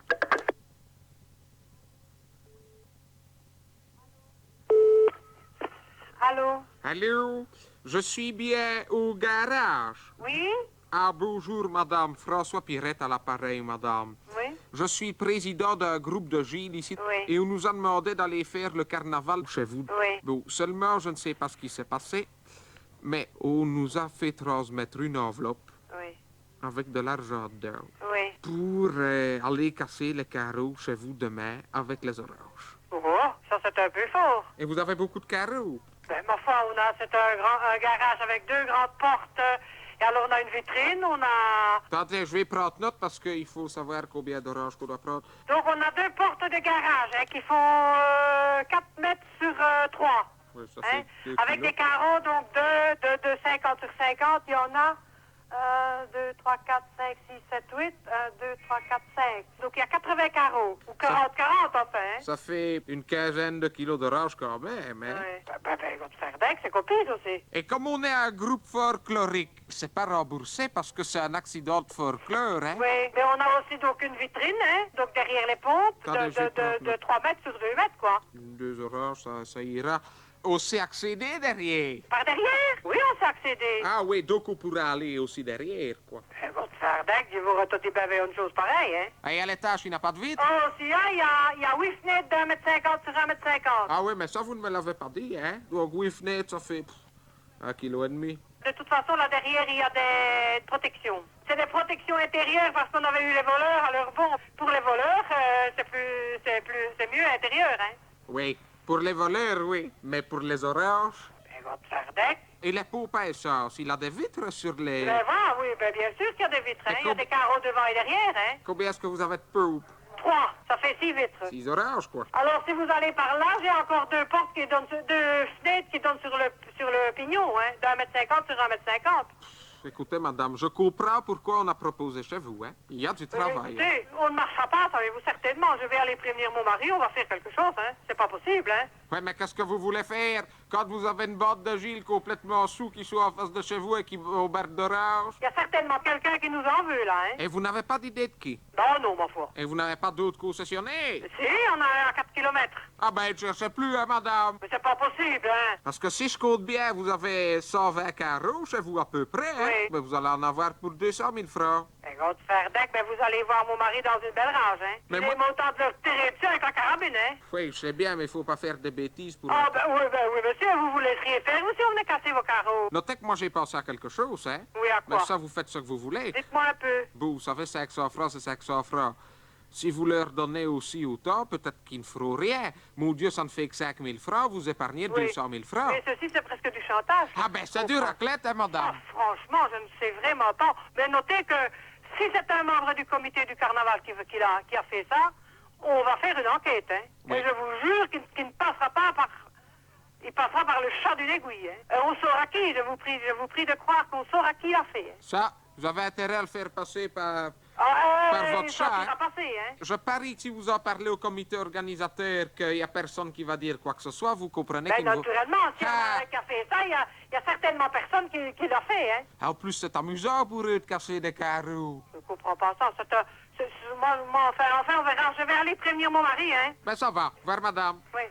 Allô? Allô? Je suis bien au garage. Oui? Ah, bonjour, madame. François Pirette à l'appareil, madame. Oui? Je suis président d'un groupe de Gilles ici. Oui. Et on nous a demandé d'aller faire le carnaval chez vous. Oui. Bon, seulement, je ne sais pas ce qui s'est passé, mais on nous a fait transmettre une enveloppe Oui. avec de l'argent dedans Oui. pour aller casser les carreaux chez vous demain avec les oranges. Oh, ça c'est un peu fort. Et vous avez beaucoup de carreaux? Ben, ma foi, c'est un garage avec 2 grandes portes. Et alors, on a une vitrine, on a... Attendez, je vais prendre note parce qu'il faut savoir combien d'oranges qu'on doit prendre. Donc, on a 2 portes de garage qui font 4 mètres sur 3. Oui, ça Hein? fait 2 Avec kilos. des carreaux, donc de 50 sur 50, il y en a 1, 2, 3, 4, 5, 6, 7, 8. 1, 2, 3, 4, 5. Donc, il y a 80 carreaux. Ou 40, enfin. Hein? Ça fait une quinzaine de kilos d'oranges quand même, hein? Oui. Ben, votre Ferdinand, c'est copine aussi. Et comme on est un groupe folklorique, c'est pas remboursé parce que c'est un accident de folklore, hein? Oui, mais on a aussi donc une vitrine, hein, donc derrière les pompes, Attendez, je vais prendre de note. 3 mètres sur 2 mètres, quoi. 2 oranges, ça ira. Aussi accéder derrière. Par derrière? Oui, on s'est accédé. Ah oui, donc on pourra aller aussi derrière, quoi. Votre Ferdinand, je vous retourne avec une chose pareille, hein. Et à l'étage, il n'y a pas de vitre? Oh, si, hein, il y a 8 fenêtres d'1 mètre 50 sur 1 mètre 50. Ah oui, mais ça, vous ne me l'avez pas dit, hein? Donc 8 fenêtres, ça fait 1,5 kg. De toute façon, là derrière, il y a des protections. C'est des protections intérieures parce qu'on avait eu les voleurs. Alors bon, pour les voleurs, c'est mieux intérieur, hein. Oui, pour les voleurs, oui. Mais pour les oranges? Mais votre Ferdinand, Et les poupes à essence, il a des vitres sur les... Devant, oui, ben bien sûr qu'il y a des vitres, hein. Il y a des carreaux devant et derrière, hein. Combien est-ce que vous avez de poupes? 3, ça fait 6 vitres. 6 oranges, quoi. Alors, si vous allez par là, j'ai encore 2 portes qui donnent, 2 fenêtres qui donnent sur le pignon, hein, d'1,50 m sur 1,50 m. Écoutez, madame, je comprends pourquoi on a proposé chez vous, hein. Il y a du travail. Écoutez, on ne marchera pas, savez-vous certainement. Je vais aller prévenir mon mari, on va faire quelque chose, hein. C'est pas possible, hein. Oui, mais qu'est-ce que vous voulez faire quand vous avez une bande de Gilles complètement sous qui soit en face de chez vous et qui au bar d'orange? Il y a certainement quelqu'un qui nous en veut, là, hein. Et vous n'avez pas d'idée de qui? Non, ma foi. Et vous n'avez pas d'autres concessionnaires? Si, on a un à 4 km. Ah ben, je ne cherchez plus, hein, madame. Mais c'est pas possible, hein. Parce que si je compte bien, vous avez 120 carreaux chez vous à peu près, hein? Oui. Mais vous allez en avoir pour 200 000 francs. Écoute, Ferdec, ben vous allez voir mon mari dans une belle rage, hein. Mais Il moi- est montant de leur tirer dessus avec la carabine, hein. Oui, je sais bien, mais il faut pas faire de bêtises pour... Ah, ben oui, monsieur, vous vous laisseriez faire aussi, on venez casser vos carreaux. Notez que moi, j'ai pensé à quelque chose, hein? Oui, à Mais quoi? ça, vous faites ce que vous voulez. Dites-moi un peu. Vous savez, 500 francs, c'est 500 francs. Si vous leur donnez aussi autant, peut-être qu'ils ne feront rien. Mon Dieu, ça ne fait que 5 000 francs, vous épargnez Oui. 200 000 francs. Mais ceci, c'est presque du chantage. Ah ben, c'est du raclette, hein, madame? Ah, franchement, je ne sais vraiment pas. Mais notez que si c'est un membre du comité du carnaval qui a fait ça, on va faire une enquête, hein. Oui. Et je vous jure qu'il ne passera pas par... Il passera par le chat d'une aiguille, hein. On saura qui, je vous prie de croire qu'on saura qui l'a fait, hein. Ça, vous avez intérêt à le faire passer par votre ça chat, hein? sera passé, hein. Je parie que si vous en parlez au comité organisateur qu'il n'y a personne qui va dire quoi que ce soit, vous comprenez Ben, qu'il vous... naturellement, s'il y en a un qui a fait ça, il y a certainement personne qui l'a fait, hein. Ah, en plus, c'est amusant pour eux de casser des carreaux. Je comprends pas ça. Enfin, on verra. Je vais aller prévenir mon mari, hein. Ben, ça va. Au revoir, madame. Oui.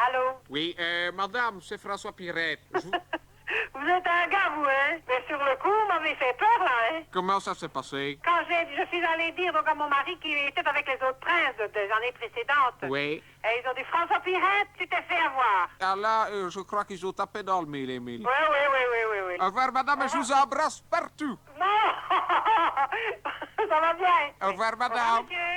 Allô? Oui, madame, c'est François Pirette. Vous êtes un gars, vous, hein? Mais sur le coup, vous m'avez fait peur, là, hein? Comment ça s'est passé? Quand je suis allée dire donc à mon mari qui était avec les autres princes des années précédentes. Oui. Et ils ont dit, François Pirette, tu t'es fait avoir. Ah là, je crois qu'ils ont tapé dans le mille et mille. Oui. Au revoir, madame, et je vous embrasse partout. Non! Ça va bien. Au revoir, madame. Au revoir, monsieur.